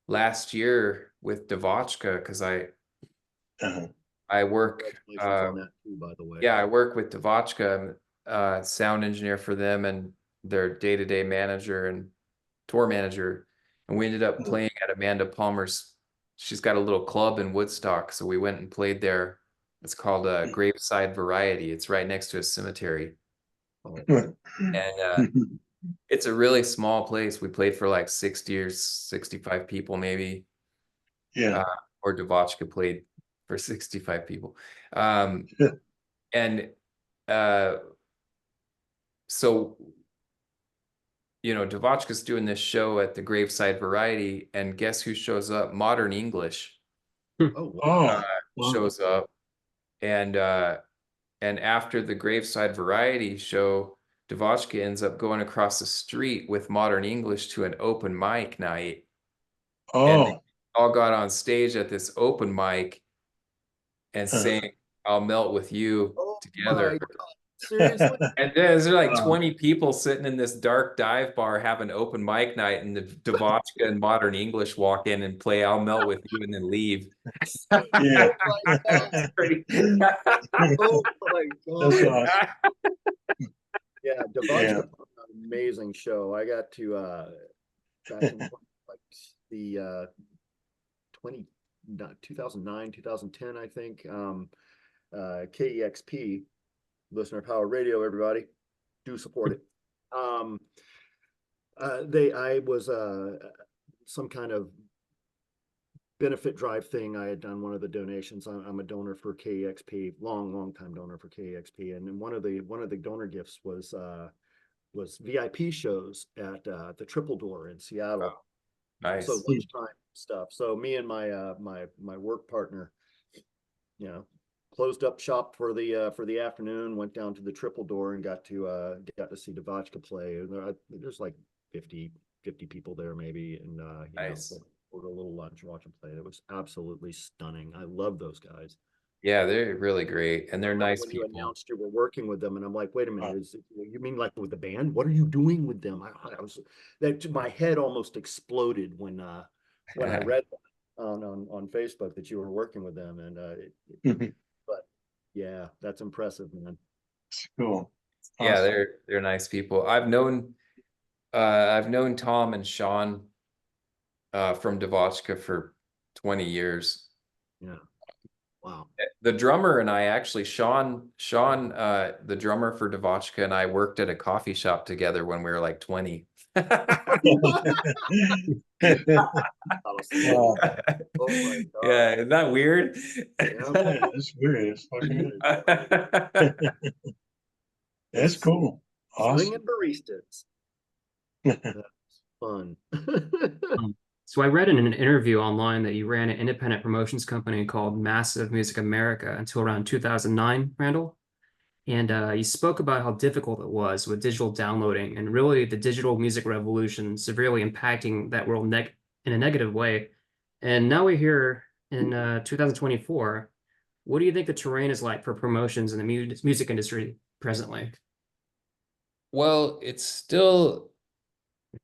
last year with Devotchka because Uh-huh. I work Congratulations on that too, by the way. yeah, I work with Devotchka. I'm sound engineer for them and their day-to-day manager and tour manager. And we ended up playing at Amanda Palmer's. She's got a little club in Woodstock, so we went and played there. It's called Graveside Variety. It's right next to a cemetery. And it's a really small place. We played for like 60 or 65 people, maybe. Yeah. Or Devotchka played for 65 people. And so, Devotchka's doing this show at the Graveside Variety, and guess who shows up? Modern English Oh, wow. Oh, shows up. And after the Graveside Variety show, Devotchka ends up going across the street with Modern English to an open mic night. And they oh, all got on stage at this open mic and sang I'll Melt With You Oh together. my God. Seriously? And there's like 20 people sitting in this dark dive bar having open mic night, and the Devotchka and Modern English walk in and play I'll Melt With You and then leave. yeah. Oh my That's God. awesome. Yeah, Yeah. Devotchka put on an amazing show. I got to back in like the 2009, 2010, I think. KEXP, listener power radio, everybody, do support it. I was some kind of benefit drive thing. I had done one of the donations. I'm a donor for KEXP, long time donor for KEXP, and one of the donor gifts was VIP shows at the Triple Door in Seattle. Oh, nice. So lunchtime stuff. So me and my my work partner, closed up shop for the afternoon, went down to the Triple Door and got to see Devotchka play. There's like 50 people there maybe, and nice. order a little lunch and watch them play. It was absolutely stunning. I love those guys. Yeah, they're really great, and they're nice when people. You announced you were working with them, and I'm like, wait a minute, you mean like with the band? What are you doing with them? I was my head almost exploded when I read on Facebook that you were working with them, and but yeah, that's impressive, man. Cool. Yeah, Awesome. they're nice people. I've known Tom and Sean from Devotchka for 20 years. Yeah. Wow. The drummer and I actually, Sean, the drummer for Devotchka, and I worked at a coffee shop together when we were like 20. Wow. Oh my God. Yeah, isn't that weird? Yeah, that's weird. It's fucking Yeah. That's cool. Awesome. Swinging baristas. That's fun. So I read in an interview online that you ran an independent promotions company called Massive Music America until around 2009, Randall. And you spoke about how difficult it was with digital downloading and really the digital music revolution severely impacting that world in a negative way. And now we're here in 2024. What do you think the terrain is like for promotions in the music industry presently? Well, it's still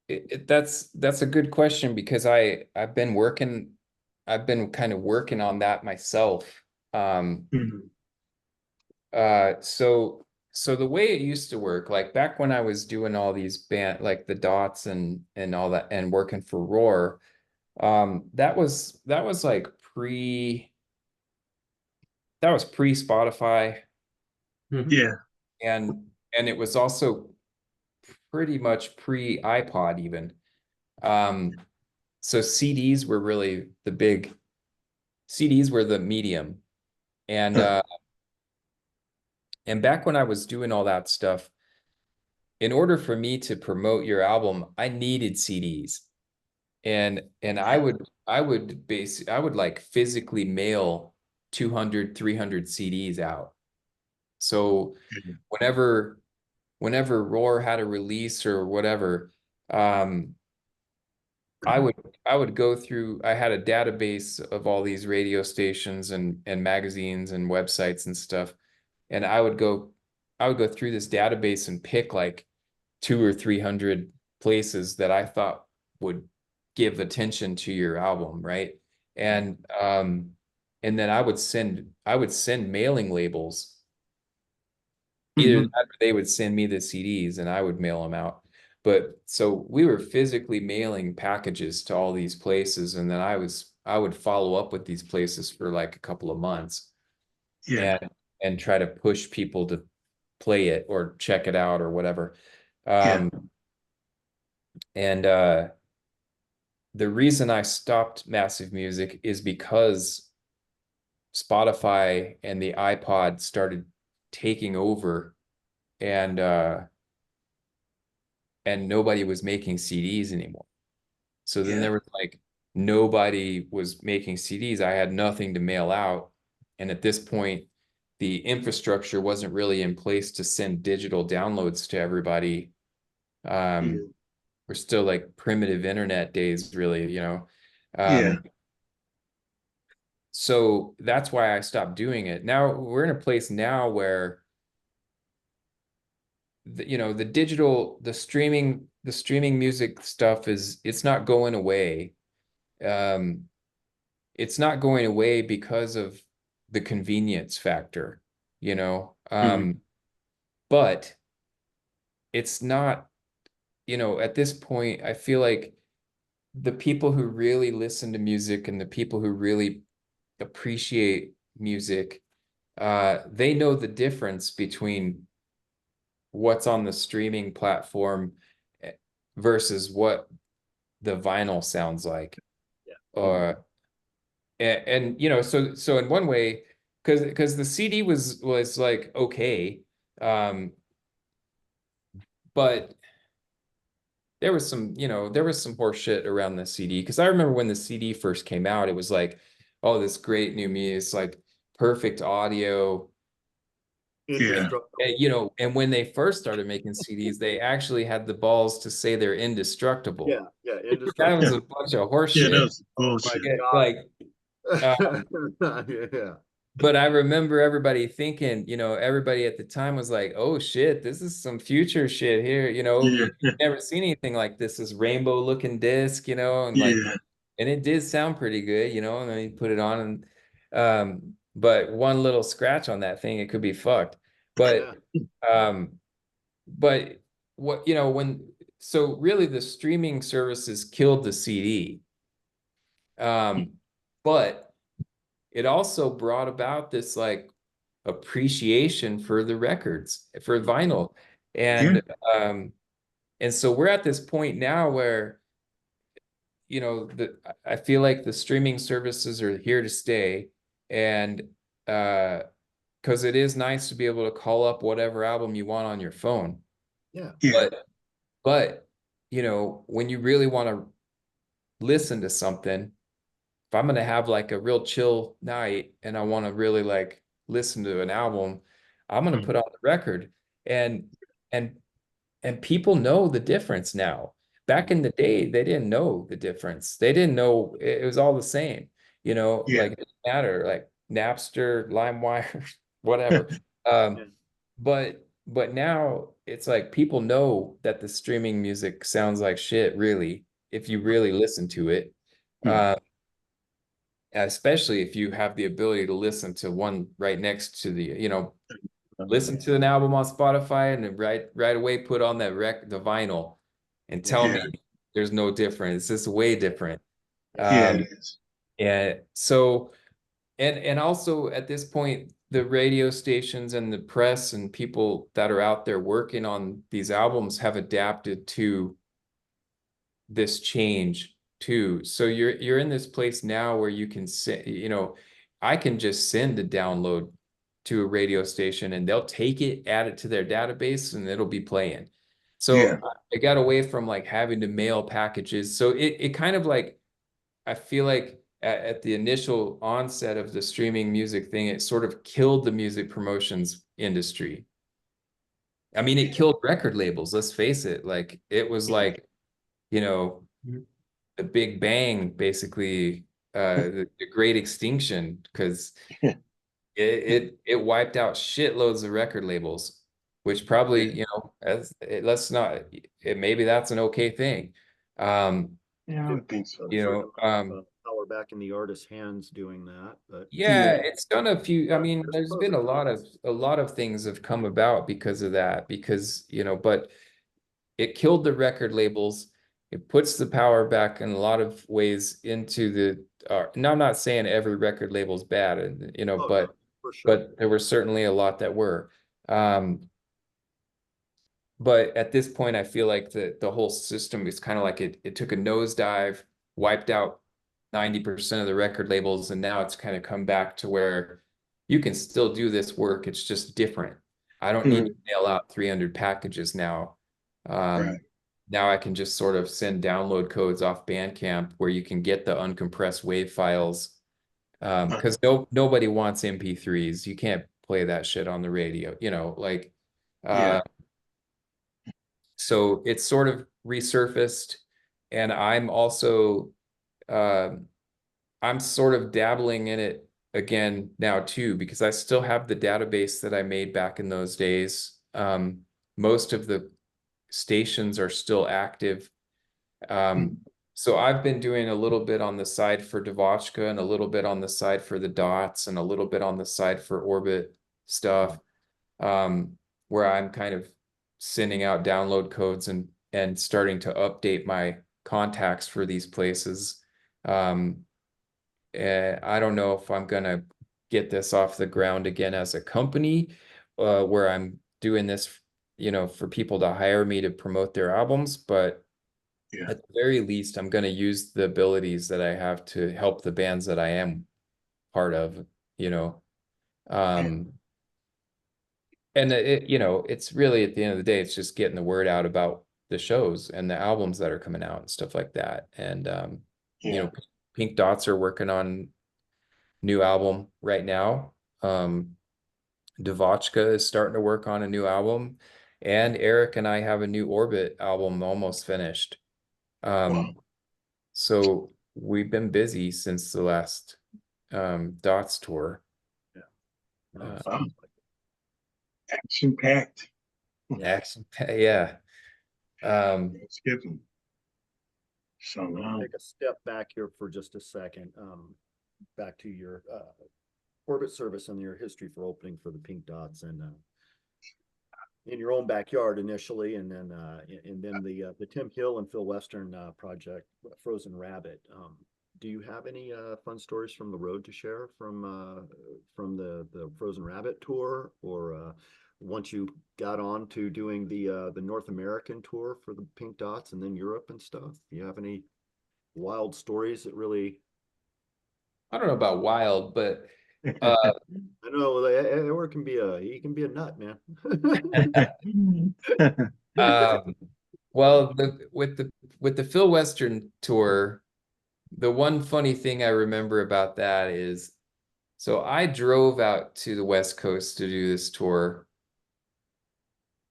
That's a good question because I've been kind of working on that myself. Mhm. So the way it used to work, like back when I was doing all these band, like the dots and all that, and working for Roar, that was like that was pre Spotify, Mhm. Yeah. and it was also pretty much pre iPod even. Um, so CDs were really the big CDs were the medium. And Huh. and back when I was doing all that stuff, in order for me to promote your album, I needed CDs. And I would like physically mail 200, 300 CDs out. So Mhm. whenever Roar had a release or whatever, um, I would I would go through, I had a database of all these radio stations and magazines and websites and stuff. And I would go through this database and pick like 200 or 300 places that I thought would give attention to your album, right? And then I would send mailing labels. Either Mhm. that or they would send me the CDs and I would mail them out. But so we were physically mailing packages to all these places, and then I would follow up with these places for like a couple of months Yeah. and try to push people to play it or check it out or whatever. Yeah. And the reason I stopped Massive Music is because Spotify and the iPod started taking over, and nobody was making CDs anymore. So then Yeah. there was like nobody was making CDs. I had nothing to mail out. And at this point, the infrastructure wasn't really in place to send digital downloads to everybody. Yeah. We're still like primitive internet days, really, you know. Yeah. Um, so that's why I stopped doing it. Now we're in a place now where you know, the streaming music stuff it's not going away. Um, it's not going away because of the convenience factor, you know. Mhm. But it's not, you know, at this point, I feel like the people who really listen to music and the people who really appreciate music, they know the difference between what's on the streaming platform eh, versus what the vinyl sounds like. Yeah. And you know, so in one way, because the CD was like okay, um, but there was some, you know, there was some horse shit around the CD. Because I remember when the CD first came out, it was like, oh, this great new music, it's like perfect audio. Yeah. Indestructible. You know, and when they first started making CDs, they actually had the balls to say they're indestructible. Yeah, yeah, That was Yeah. indestructible. a bunch of horse Yeah. That shit. was Oh my bullshit. God. Like, um, Yeah. but I remember everybody thinking, you know, everybody at the time was like, oh shit, this is some future shit here. You know, Yeah. you never seen anything like this rainbow looking disc, you know, and like, Yeah. and it did sound pretty good, you know, and then you put it on but one little scratch on that thing, it could be fucked. Yeah. Um, but what, you know, so really the streaming services killed the CD. But it also brought about this like appreciation for the records, for vinyl. Yeah. Um and so we're at this point now where, you know, I feel like the streaming services are here to stay. And because it is nice to be able to call up whatever album you want on your phone. Yeah. Yeah. But you know, when you really want to listen to something, if I'm gonna have like a real chill night and I want to really like listen to an album, I'm gonna Mhm. put on the record. And and and people know the difference now. Back in the day, they didn't know the difference. They didn't know it was all the same, you know, Yeah. like it didn't matter, like Napster, LimeWire, whatever. Yeah. Um, but but now it's like people know that the streaming music sounds like shit, really, if you really listen to it. Especially if you have the ability to listen to one right next to the, listen to an album on Spotify and then right away put on that the vinyl and tell me there's no difference. It's just way different. Yeah, it is. And so, and also at this point, the radio stations and the press and people that are out there working on these albums have adapted to this change too. So you're in this place now where you can say, I can just send a download to a radio station and they'll take it, add it to their database, and it'll be playing. So I got away from like having to mail packages. So it kind of like, I feel like at the initial onset of the streaming music thing, it sort of killed the music promotions industry. I mean, it killed record labels, let's face it. Like it was like, the Big Bang, basically, the Great Extinction, because it wiped out shitloads of record labels, which probably, let's not, maybe that's an okay thing. Yeah, I would think so. Power back in the artist's hands doing that, but Yeah, it's done a few. I mean, there's there's been a lot of things have come about because of that, because, but it killed the record labels. It puts the power back in a lot of ways into the, no, I'm not saying every record label's bad, but for sure. but there were certainly a lot that were. But at this point, I feel like the whole system is kind of like it took a nosedive, wiped out 90% of the record labels, and now it's kind of come back to where you can still do this work. It's just different. I don't need to mail out 300 packages now. Now I can just sort of send download codes off Bandcamp where you can get the uncompressed WAV files. Because nobody wants MP3s. You can't play that shit on the radio, so it's sort of resurfaced, and I'm also I'm sort of dabbling in it again now too, because I still have the database that I made back in those days. Most of the stations are still active. So I've been doing a little bit on the side for Devotchka and a little bit on the side for the Dots and a little bit on the side for Orbit stuff, where I'm kind of sending out download codes and starting to update my contacts for these places. And I don't know if I'm gonna get this off the ground again as a company, where I'm doing this, for people to hire me to promote their albums, but at the very least, I'm gonna use the abilities that I have to help the bands that I am part of, and it's really, at the end of the day, it's just getting the word out about the shows and the albums that are coming out and stuff like that. And Pink Dots are working on new album right now. Devotchka is starting to work on a new album, and Eric and I have a new Orbit album almost finished. So we've been busy since the last Dots tour. Action packed. Yeah. Skip them. So now take a step back here for just a second. Back to your Orbit service and your history for opening for the Pink Dots, and in your own backyard initially, and then the Tim Hill and Phil Western project, Frozen Rabbit. Do you have any fun stories from the road to share from the Frozen Rabbit tour, or once you got on to doing the North American tour for the Pink Dots and then Europe and stuff? Do you have any wild stories that really? I don't know about wild, but I know Edward can be a nut, man. Well, with the Phil Western tour, the one funny thing I remember about that is, so I drove out to the West Coast to do this tour.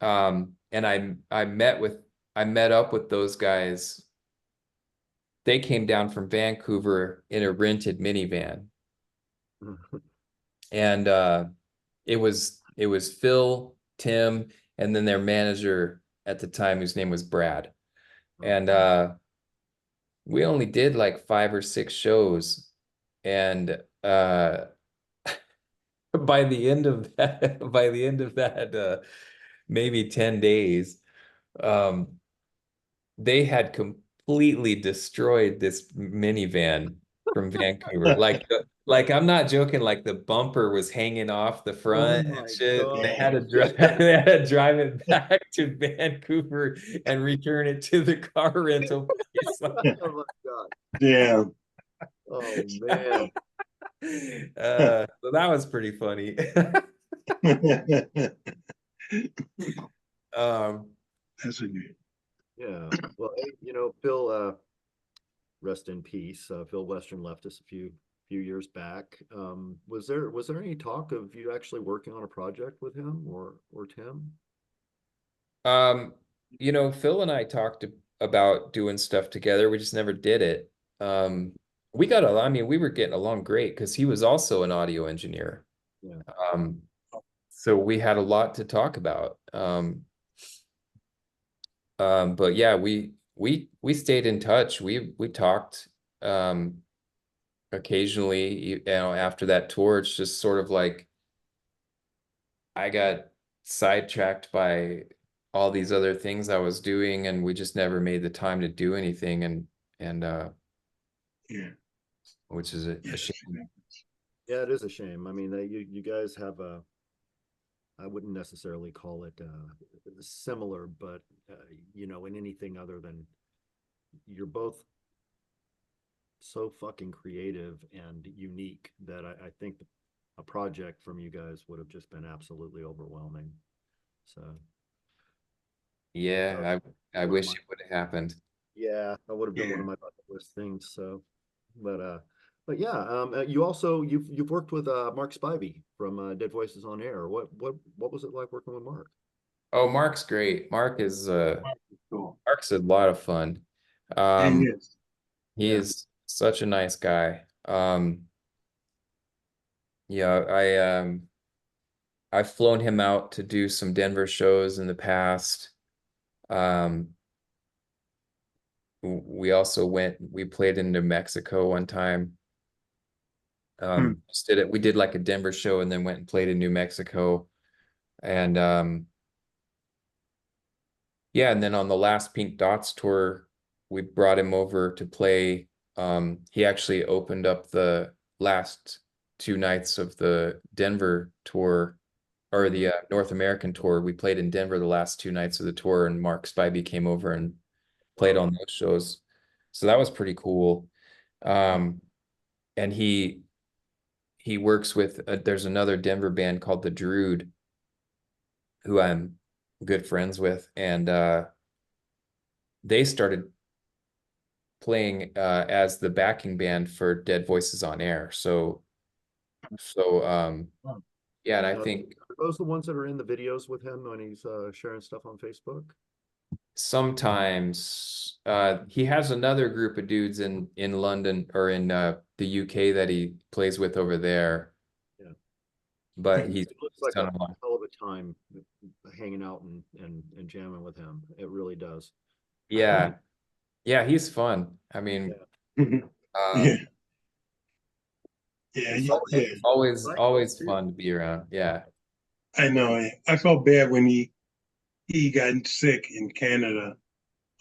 And I met up with those guys. They came down from Vancouver in a rented minivan. And it was Phil, Tim, and then their manager at the time, whose name was Brad. And we only did like 5 or 6 shows. And by the end of that, maybe 10 days, they had completely destroyed this minivan from Vancouver. Like I'm not joking, like the bumper was hanging off the front and shit. God. They had to drive they had to drive it back to Vancouver and return it to the car rental place. Oh my God. Yeah. Oh man. So that was pretty funny. That's a good. Yeah. Well, hey, Phil, rest in peace. Phil Western left us a few years back. Was there any talk of you actually working on a project with him or Tim? Phil and I talked about doing stuff together. We just never did it. We got I mean, we were getting along great because he was also an audio engineer. Yeah. So we had a lot to talk about. But yeah, we stayed in touch. We talked occasionally, after that tour. It's just sort of like I got sidetracked by all these other things I was doing, and we just never made the time to do anything, and Yeah. which is a shame. Yeah, it is a shame. I mean, you guys have I wouldn't necessarily call it similar, but in anything other than you're both so fucking creative and unique that I think a project from you guys would have just been absolutely overwhelming. So Yeah, I wish it would have happened. yeah, that would have been one of my bucket list things. So, but yeah, you've worked with Mark Spivey from Dead Voices on Air. What was it like working with Mark? Oh, Mark's great. Mark's a lot of fun. He is such a nice guy. Yeah, I've flown him out to do some Denver shows in the past. We played in New Mexico one time. We did like a Denver show and then went and played in New Mexico. And yeah, and then on the last Pink Dots tour, we brought him over to play. He actually opened up the last 2 nights of the Denver tour, or the North American tour. We played in Denver the last 2 nights of the tour, and Mark Spivey came over and played on those shows. So that was pretty cool. And he works with there's another Denver band called the Druid, who I'm good friends with, and they started playing as the backing band for Dead Voices on Air. So yeah, and I think are those the ones that are in the videos with him when he's sharing stuff on Facebook? sometimes he has another group of dudes in London or in the UK that he plays with over there. Yeah. But It looks like done a a lot. hell of a time hanging out and jamming with him. It really does. Yeah. Yeah, he's fun. I mean, Yeah. It's always fun to be around. Yeah. I know. I felt bad when he got sick in Canada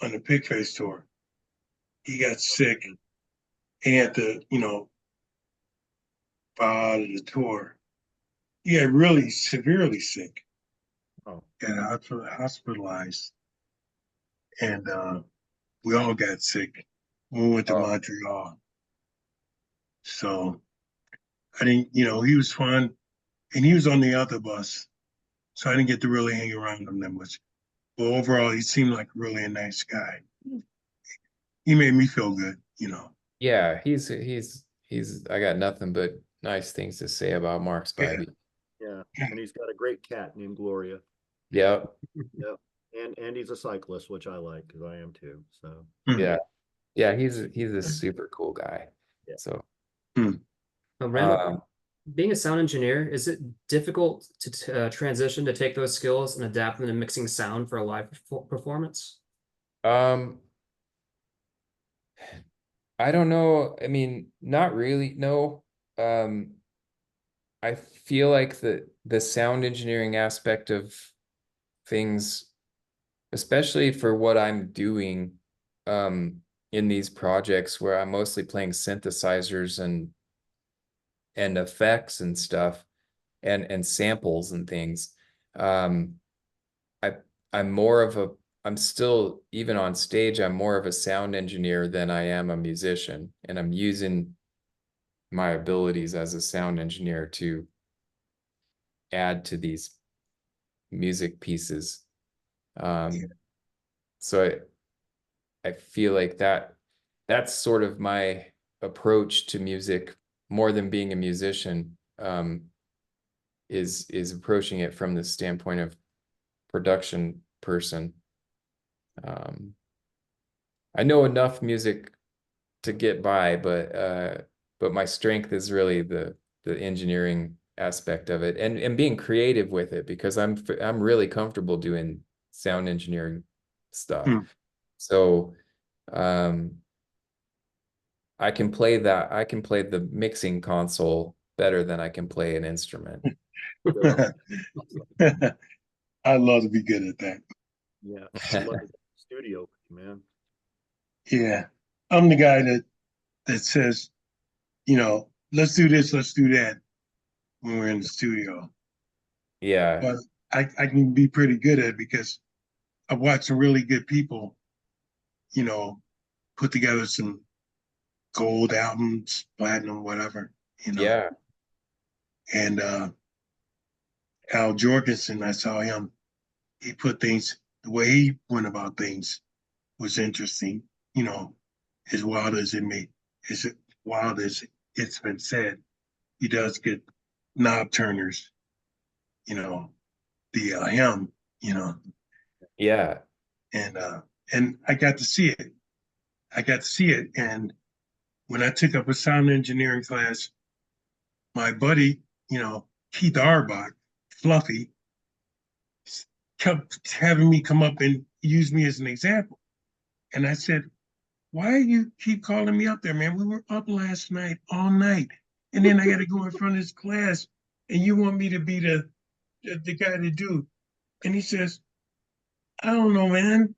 on the Pigface tour. He got sick and he had to, bow out of the tour. He got really severely sick. Oh. Got hospitalized. And we all got sick when we went to Montreal. So I didn't, he was fun and he was on the other bus. So I didn't get to really hang around him that much. But overall, he seemed like really a nice guy. He made me feel good, Yeah, he's I got nothing but nice things to say about Mark Spivey. Yeah, and he's got a great cat named Gloria. Yep. Yep. And he's a cyclist, which I like because I am too. So Yeah, he's a super cool guy. Yeah. So Randall, Being a sound engineer, is it difficult to transition to take those skills and adapt them to mixing sound for a live performance? Um, I don't know. I mean, not really. No. Um, I feel like the sound engineering aspect of things, especially for what I'm doing, in these projects where I'm mostly playing synthesizers and effects and stuff and samples and things. Um, I I'm more of a I'm still, even on stage, I'm more of a sound engineer than I am a musician, and I'm using my abilities as a sound engineer to add to these music pieces. Yeah. So I feel like that's sort of my approach to music more than being a musician, is approaching it from the standpoint of production person. I know enough music to get by, but my strength is really the engineering aspect of it, and being creative with it, because I'm really comfortable doing sound engineering stuff. Hmm. So um I can play the mixing console better than I can play an instrument. I'd love to be good at that. Yeah, I'd love to go to the studio with you, man. Yeah. I'm the guy that says, let's do this, let's do that when we're in the studio. Yeah, But I can be pretty good at it because I've watched some really good people, you know, put together some gold albums, platinum, whatever. yeah, And Al Jorgensen, I saw him, he put things, the way he went about things was interesting, you know, as wild as as wild as it's been said, he does get knob turners, you know, the him, you know, yeah, and uh and I got to see it. I got to see it. And when I took up a sound engineering class, my buddy, Keith Arbach, Fluffy, kept having me come up and use me as an example. And I said, why you keep calling me up there, man? We were up last night, all night. And then I got to go in front of this class and you want me to be the guy to do. And he says, I don't know, man.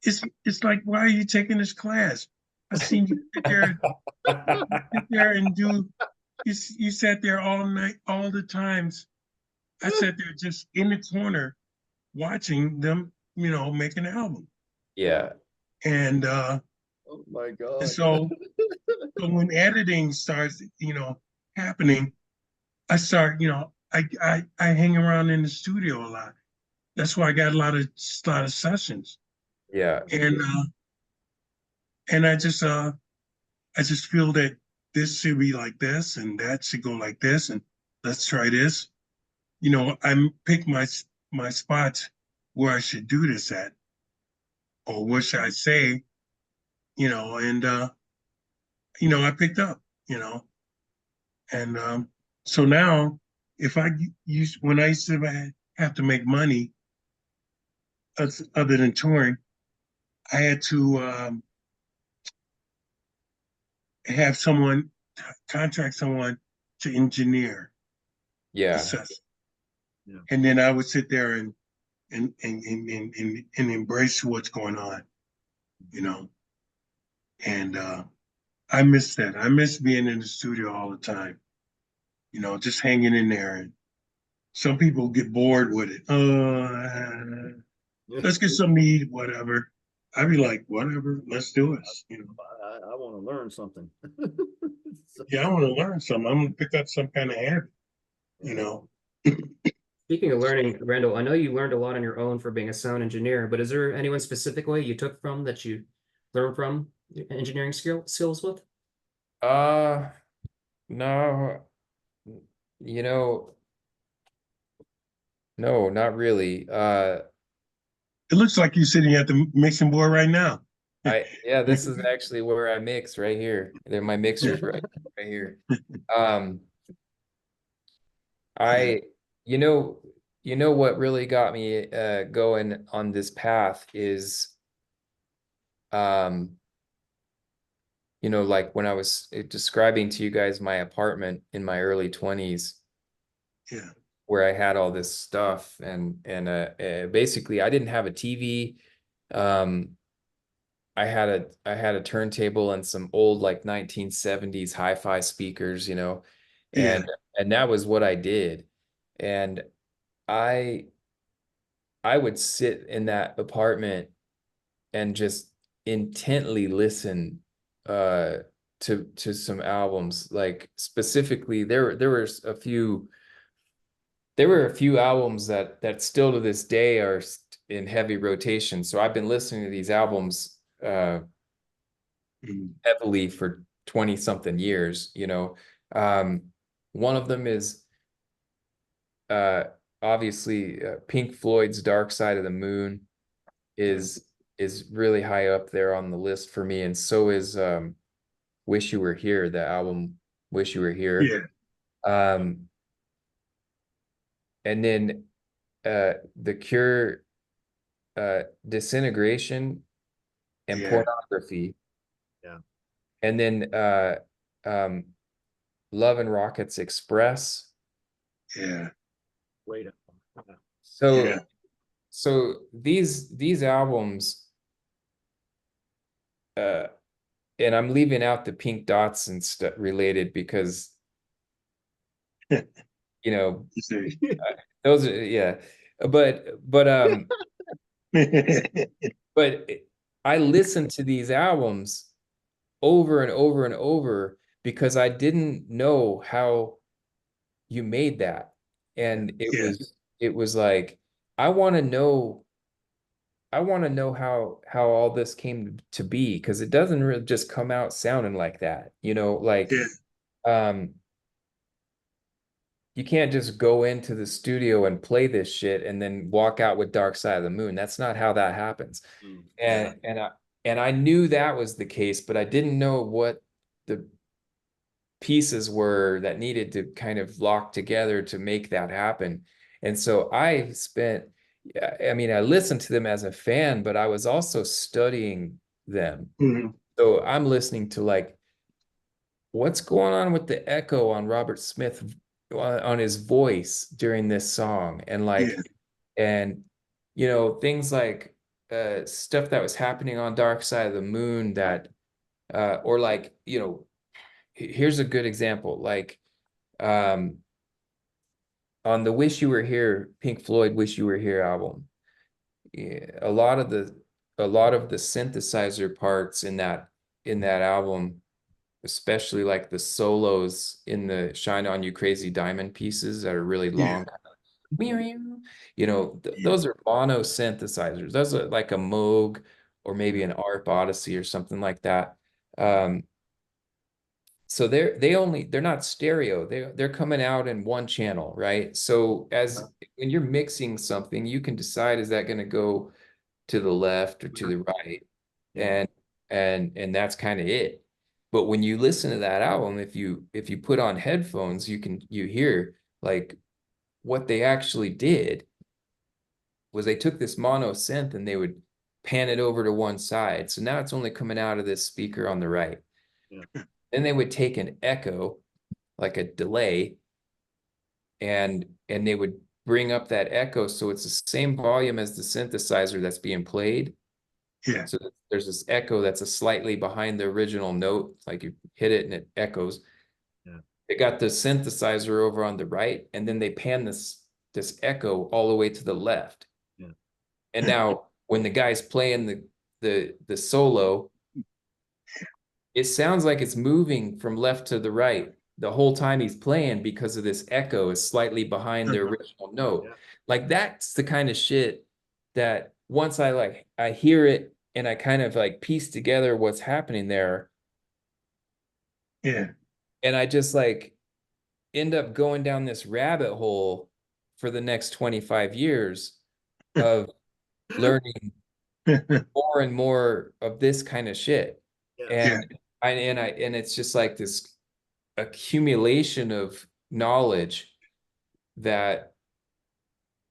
It's like, why are you taking this class? I seen you sit there and you sat there all night, all the times. I sat there just in the corner watching them, make an album. yeah, And Oh my and God. so when editing starts, happening, I start, I hang around in the studio a lot. That's why I got a lot of sessions. yeah, And I just feel that this should be like this and that should go like this and let's try this. I pick my spots where I should do this at, or what should I say, and I picked up, and so now if I use when I used to have to make money other than touring, I had to have someone contract someone to engineer the yeah, session, Yeah. and then I would sit there and embrace what's going on, you know. And I miss that. I miss being in the studio all the time, just hanging in there. And some people get bored with it. Let's get something to eat, whatever. I'd be like, whatever, let's do it. I want to learn something. Yeah, I want to learn something. I'm gonna pick up some kind of habit, you know. Speaking of learning, Randall, I know you learned a lot on your own for being a sound engineer, but is there anyone specifically you took from that you learned from your engineering skills with? uh no, you know, no, not really. It looks like you're sitting at the mixing board right now. Yeah, this is actually where I mix right here. They're my mixers right here. Um, I, you know, what really got me going on this path is, like when I was describing to you guys my apartment in my early 20s, Yeah. where I had all this stuff, and basically I didn't have a TV. I had a turntable and some old like 1970s hi-fi speakers, Yeah. and that was what I did. And I I would sit in that apartment and just intently listen to some albums. Like specifically, there were a few albums that still to this day are in heavy rotation. So I've been listening to these albums Mm. heavily for 20 something years. One of them is uh obviously Pink Floyd's Dark Side of the Moon is really high up there on the list for me, and so is Wish You Were Here, the album Wish You Were Here. Yeah. Um and then The Cure, Disintegration and Yeah. Pornography. Yeah. And then um Love and Rockets Express. Yeah. Wait. So Yeah. these albums, and I'm leaving out the Pink Dots and stuff related because You see. those are, yeah, but but I listened to these albums over and over and over because I didn't know how you made that. And Yeah. it was like, I want to know how all this came to be, because it doesn't really just come out sounding like that, like Yeah. um you can't just go into the studio and play this shit and then walk out with Dark Side of the Moon. That's not how that happens. Yeah. And I knew that was the case, but I didn't know what the pieces were that needed to kind of lock together to make that happen. And so I listened to them as a fan, but I was also studying them. Mhm. So I'm listening to like, what's going on with the echo on Robert Smith on his voice during this song, and Yeah. things like stuff that was happening on Dark Side of the Moon, that or like, here's a good example, like um on the Wish You Were Here, Pink Floyd Wish You Were Here album, yeah, a lot of the synthesizer parts in that album, especially like the solos in the Shine On You Crazy Diamond pieces that are really Yeah. long, Yeah. those are mono synthesizers. Those are like a Moog or maybe an ARP Odyssey or something like that. So they're not stereo. They're coming out in one channel, right? So when you're mixing something, you can decide, is that going to go to the left or to the right? Yeah. And that's kind of it. But when you listen to that album, if you put on headphones, you hear like what they actually did was they took this mono synth and they would pan it over to one side. So now it's only coming out of this speaker on the right. Yeah. Then they would take an echo, like a delay, and they would bring up that echo so it's the same volume as the synthesizer that's being played. Yeah. So there's this echo that's a slightly behind the original note, like you hit it and it echoes. Yeah. They got the synthesizer over on the right, and then they pan this echo all the way to the left. Yeah. And now when the guy's playing the solo, it sounds like it's moving from left to the right the whole time he's playing, because of this echo is slightly behind the original note. Yeah. Like that's the kind of shit that once I hear it and I kind of like piece together what's happening there, Yeah. and I just like end up going down this rabbit hole for the next 25 years of learning more and more of this kind of shit. Yeah. And it's just like this accumulation of knowledge that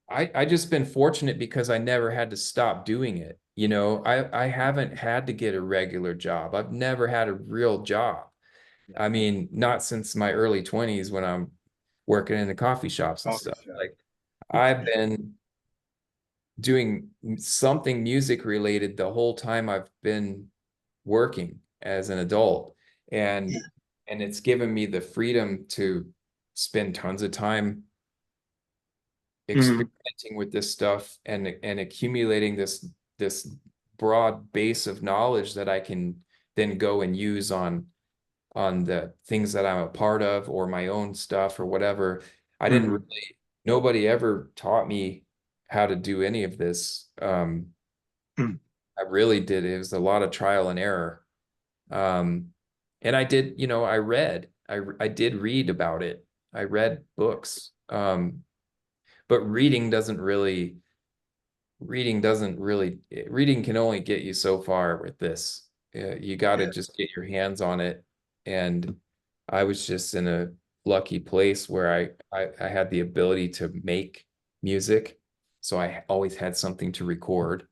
I just been fortunate because I never had to stop doing it. You know, I haven't had to get a regular job. I've never had a real job. I mean, not since my early 20s when I'm working in the coffee shops and Coffee stuff. shop. Like I've been doing something music related the whole time I've been working as an adult. And it's given me the freedom to spend tons of time experimenting with this stuff and accumulating this broad base of knowledge that I can then go and use on the things that I'm a part of or my own stuff or whatever. I didn't really, nobody ever taught me how to do any of this. I really did. It was a lot of trial and error. And I did, you know, I did read about it. I read books. But reading can only get you so far with this. You got to just get your hands on it. And I was just in a lucky place where I had the ability to make music. So I always had something to record.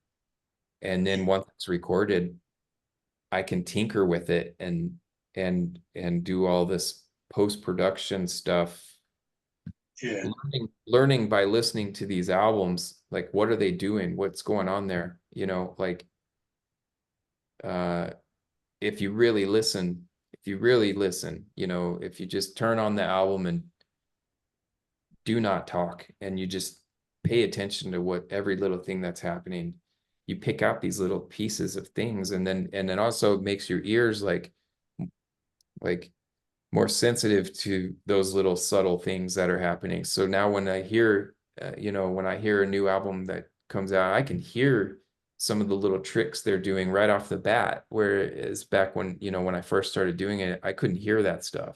And then once it's recorded, I can tinker with it and do all this post-production stuff. Yeah. Learning by listening to these albums, like what are they doing? What's going on there? You know, like if you really listen, you know, if you just turn on the album and do not talk and you just pay attention to what every little thing that's happening, you pick out these little pieces of things, and then also makes your ears like more sensitive to those little subtle things that are happening. So now when I hear, you know, when I hear a new album that comes out, I can hear some of the little tricks they're doing right off the bat. Whereas back when, you know, when I first started doing it, I couldn't hear that stuff.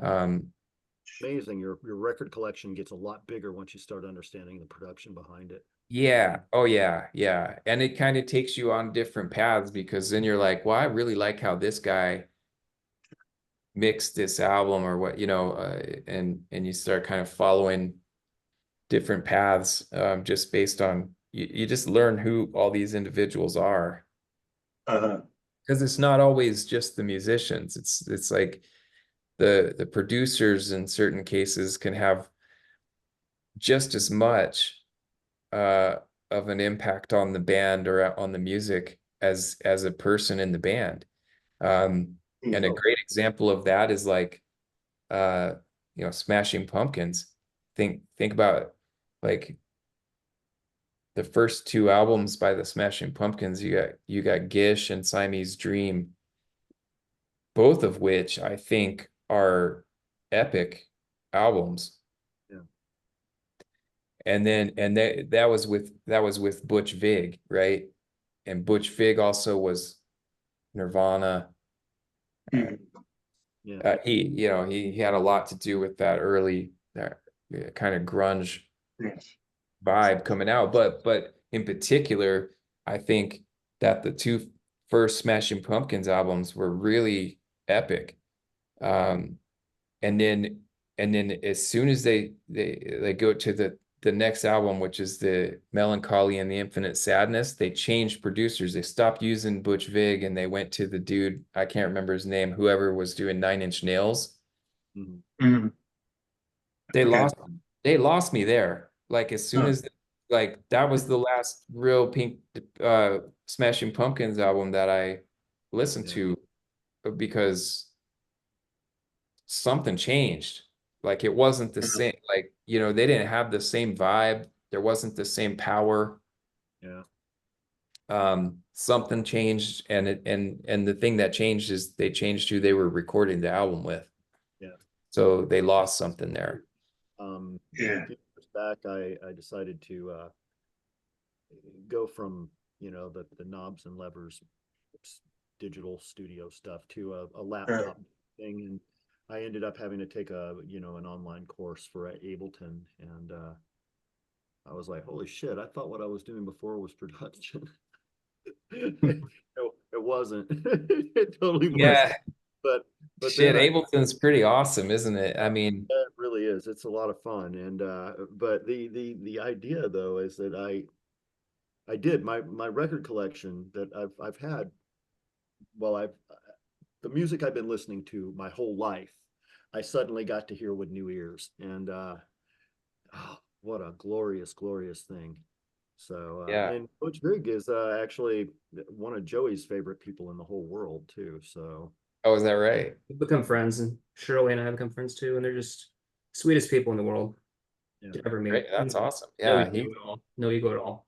Amazing. Your record collection gets a lot bigger once you start understanding the production behind it. Yeah. Oh yeah. Yeah. And it kind of takes you on different paths because then you're like, well, I really like how this guy mixed this album or what, you know, and you start kind of following different paths just based on you just learn who all these individuals are. Because it's not always just the musicians. It's like the producers in certain cases can have just as much of an impact on the band or on the music as a person in the band. And a great example of that is like you know, Smashing Pumpkins. Think about like the first two albums by the Smashing Pumpkins. You got Gish and Siamese Dream, both of which I think are epic albums. Yeah. And then that was with Butch Vig, right? And Butch Vig also was Nirvana. Yeah. He, you know, he had a lot to do with that early kind of grunge vibe coming out. But in particular, I think that the two first Smashing Pumpkins albums were really epic. And then as soon as they go to the next album, which is the Melancholy and the Infinite Sadness, they changed producers. They stopped using Butch Vig and they went to the dude, I can't remember his name, whoever was doing Nine Inch Nails. They lost me there. Like as soon as like that was the last real Pink Smashing Pumpkins album that I listened to because something changed. Like it wasn't the same, like, you know, they didn't have the same vibe. There wasn't the same power. Yeah. Something changed, and the thing that changed is they changed who they were recording the album with. Yeah. So they lost something there. A few years back, I decided to go from, you know, the knobs and levers digital studio stuff to a laptop thing, and I ended up having to take an online course for Ableton, and I was like, holy shit, I thought what I was doing before was production. It wasn't. It totally wasn't. Yeah. But Shit, then Ableton's pretty awesome, isn't it? I mean, it really is. It's a lot of fun. And but the idea though is that I did my record collection that I've had, well, the music I've been listening to my whole life, I suddenly got to hear with new ears. And oh, what a glorious, glorious thing. So Yeah. and Coach Big is actually one of Joey's favorite people in the whole world too. So Oh, is that right? We've become friends, and Shirley and I have become friends too, and they're just sweetest people in the world yeah. to ever meet. Great. That's awesome. No Yeah, ego at all. No ego at all.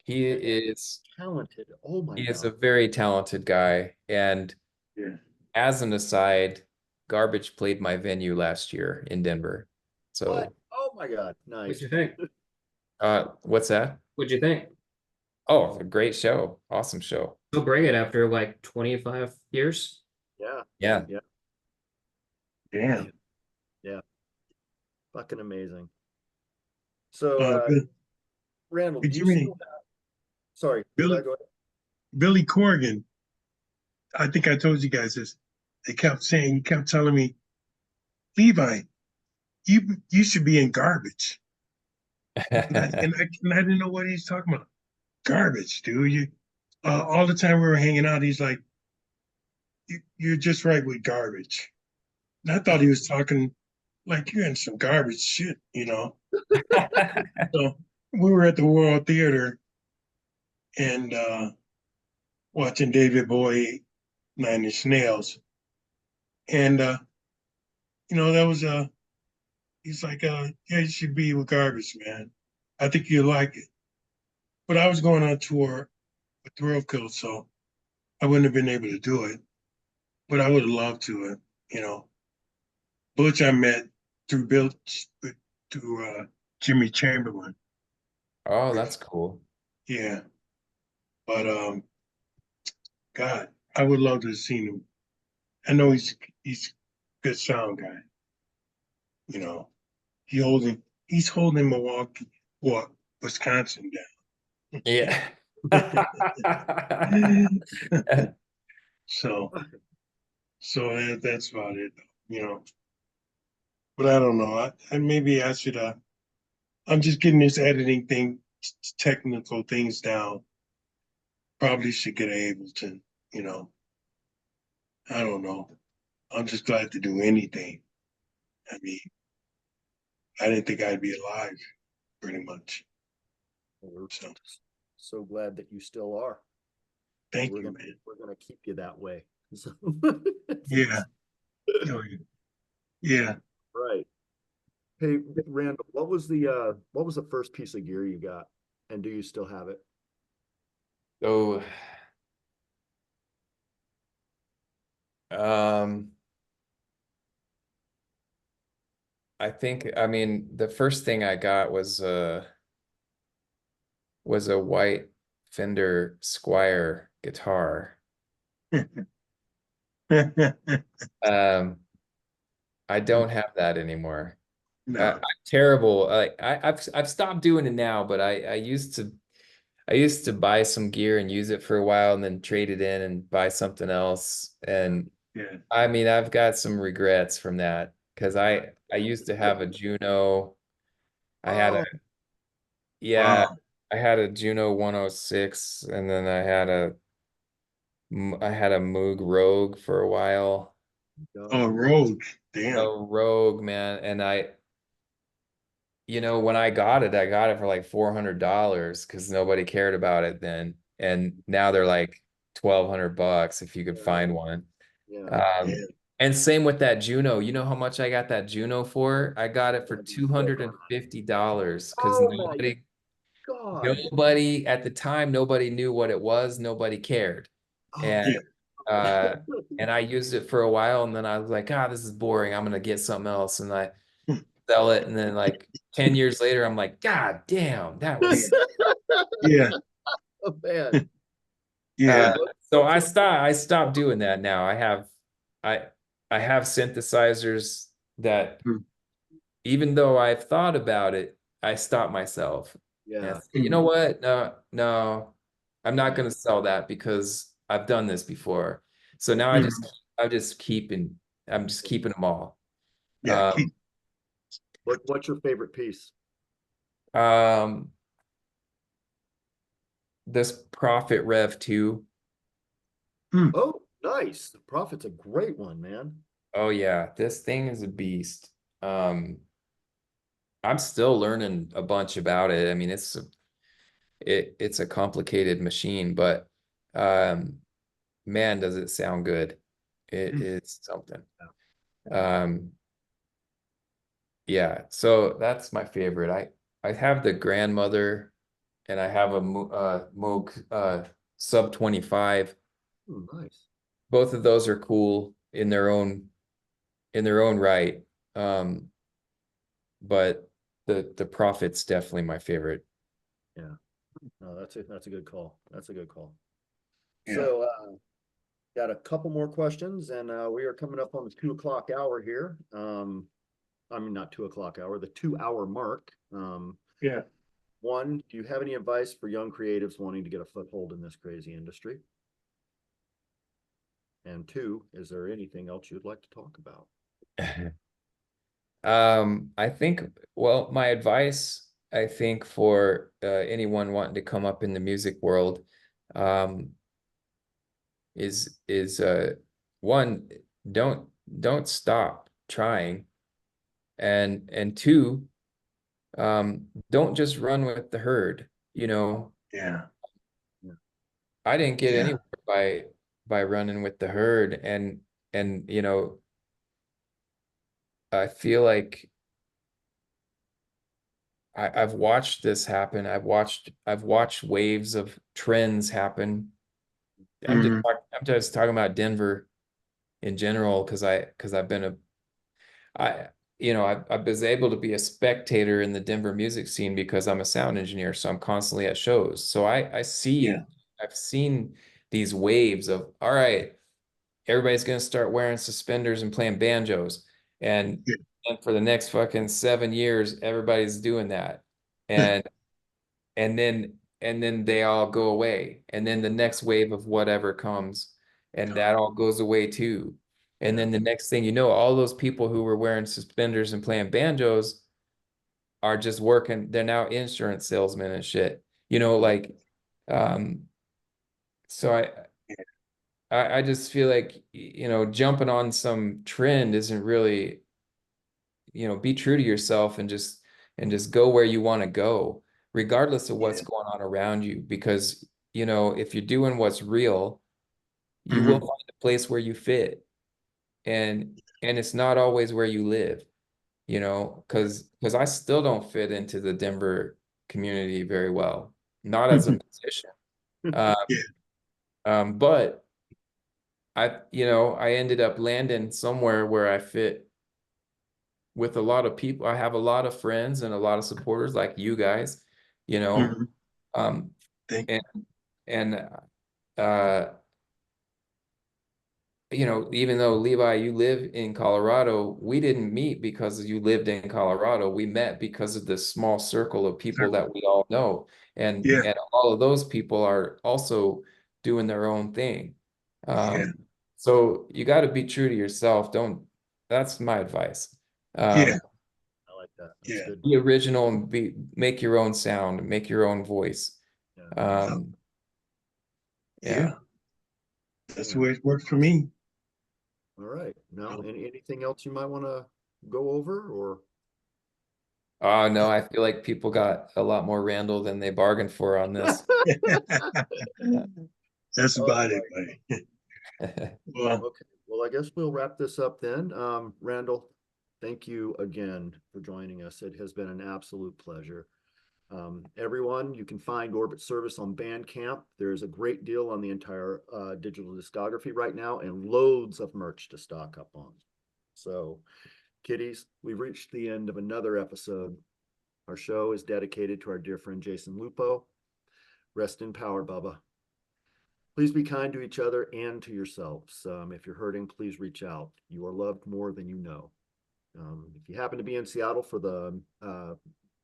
he is Talented. Oh my he is a God. very talented guy. And Yeah. as an aside, Garbage played my venue last year in Denver. What? So Oh my God. What'd Nice. you think? what's that? What'd you think? Oh, a great show. Awesome show. Still bring it after like 25 years. Yeah. Yeah. Yeah. Damn. Yeah. Fucking amazing. So Bill- Randall, did do you you mean still have, sorry, Billy- Levi, go ahead. Billy Corgan? I think I told you guys this. He kept telling me, Levi, you should be in Garbage. And I didn't know what he's talking about. Garbage, dude. All the time we were hanging out, he's like, you're just right with Garbage. And I thought he was talking like you're in some garbage shit, you know. So we were at the World Theater and watching David Bowie, Nine Inch Nails. And that was he's like, yeah, you should be with Garbage, man. I think you'll like it. But I was going on tour with Thrill Kill, so I wouldn't have been able to do it. But I would have loved to, Butch I met through Jimmy Chamberlain. Oh, that's cool. Yeah. But God, I would love to have seen him. I know he's a good sound guy. You know, he's holding Milwaukee, Wisconsin Yeah. down. So that's about it, you know. But I don't know. Maybe I should. I'm just getting this editing thing, technical things down. Probably should get Ableton. You know. I don't know. I'm just glad to do anything. I mean, I didn't think I'd be alive, pretty much. We're So so glad that you still are. thank We're you, gonna, man. we're gonna keep you that way. So, Yeah. Oh, yeah. right. Hey, Randall, what was the first piece of gear you got? And do you still have it? So, I mean, the first thing I got was a white Fender Squire guitar. I don't have that anymore. No. I'm terrible. I've stopped doing it now, but I used to buy some gear and use it for a while and then trade it in and buy something else. And Yeah. I mean, I've got some regrets from that because I used to have a Juno. I had a Oh, yeah, Wow. I had a Juno 106 and then I had a Moog Rogue for a while. Oh, Rogue. Damn. A Rogue, man, and when I got it for like $400 because nobody cared about it then. And now they're like $1,200 if you could find one. yeah. Um, Yeah. and same with that Juno. You know how much I got that Juno for? I got it for $250 because Oh my God. nobody at the time, nobody knew what it was, nobody cared. Oh, And and I used it for a while and then I was like, this is boring. I'm gonna get something else. And I sell it. And then like 10 years later, I'm like, God damn, that was Yeah. oh, man. Yeah. so I stopped doing that now. I have synthesizers that Hmm. even though I've thought about it, I stop myself. And I Yeah. say, you know what? No, I'm not gonna sell that because I've done this before. So now Hmm. I'm just keeping them all. Yeah. What's your favorite piece? This Prophet Rev 2. Oh, nice. The Prophet's a great one, man. Oh yeah, this thing is a beast. I'm still learning a bunch about it. I mean, it's a complicated machine, but man, does it sound good. It is something. Yeah, so that's my favorite. I have the grandmother, and I have a Moog sub 25. Oh, nice. Both of those are cool in their own right. But the Prophet's definitely my favorite. Yeah. No, that's a good call. That's a good call. Yeah. So got a couple more questions, and we are coming up on the 2 o'clock hour here. I mean, not 2 o'clock hour, the 2 hour mark. Yeah. One, do you have any advice for young creatives wanting to get a foothold in this crazy industry? And two, is there anything else you'd like to talk about? I think, well, my advice, I think, for anyone wanting to come up in the music world, is one, don't stop trying, and two, don't just run with the herd. Yeah. I didn't get Yeah. anywhere by running with the herd, and I feel like I've watched this happen. I've watched waves of trends happen. Mhm. I'm just talking about Denver in general, because I've been I was able to be a spectator in the Denver music scene because I'm a sound engineer, so I'm constantly at shows. So I've seen these waves of, all right, everybody's gonna start wearing suspenders and playing banjos, and Yeah. and for the next fucking 7 years, everybody's doing that, and and then they all go away, and then the next wave of whatever comes, and that all goes away too. And then the next thing you know, all those people who were wearing suspenders and playing banjos are just working. They're now insurance salesmen and shit. Like, so I just feel like, jumping on some trend isn't really, be true to yourself, and just go where you want to go, regardless of what's Yeah. going on around you. Because, if you're doing what's real, you will Mhm. find a place where you fit. And it's not always where you live, because I still don't fit into the Denver community very well, not as a musician. Uh, Yeah. but I ended up landing somewhere where I fit with a lot of people. I have a lot of friends and a lot of supporters like you guys, you know, Mhm. um, Thank and and uh, even though, Levi, you live in Colorado, we didn't meet because you lived in Colorado. We met because of this small circle of people that we all know. And Yeah. and all of those people are also doing their own thing. Yeah. So you got to be true to yourself. That's my advice. Yeah. I like that. That's Yeah. good. Be original and make your own sound, make your own voice. Yeah. Yeah. Yeah. That's the Yeah. way it worked for me. All right. Now, anything else you might want to go over, or? Oh no, I feel like people got a lot more Randall than they bargained for on this. That's Oh, about it, right. buddy. Well, Okay. Well, I guess we'll wrap this up then. Randall, thank you again for joining us. It has been an absolute pleasure. Everyone, you can find Orbit Service on Bandcamp. There's a great deal on the entire digital discography right now, and loads of merch to stock up on. So, kiddies, we've reached the end of another episode. Our show is dedicated to our dear friend Jason Lupo. Rest in power, Bubba. Please be kind to each other and to yourselves. If you're hurting, please reach out. You are loved more than you know. If you happen to be in Seattle for the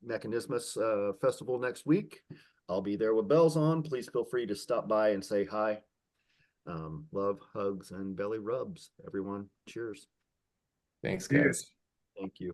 Mechanismus Festival next week, I'll be there with bells on. Please feel free to stop by and say hi. Love, hugs, and belly rubs, everyone. Cheers. Thanks, guys. cheers. Thank you.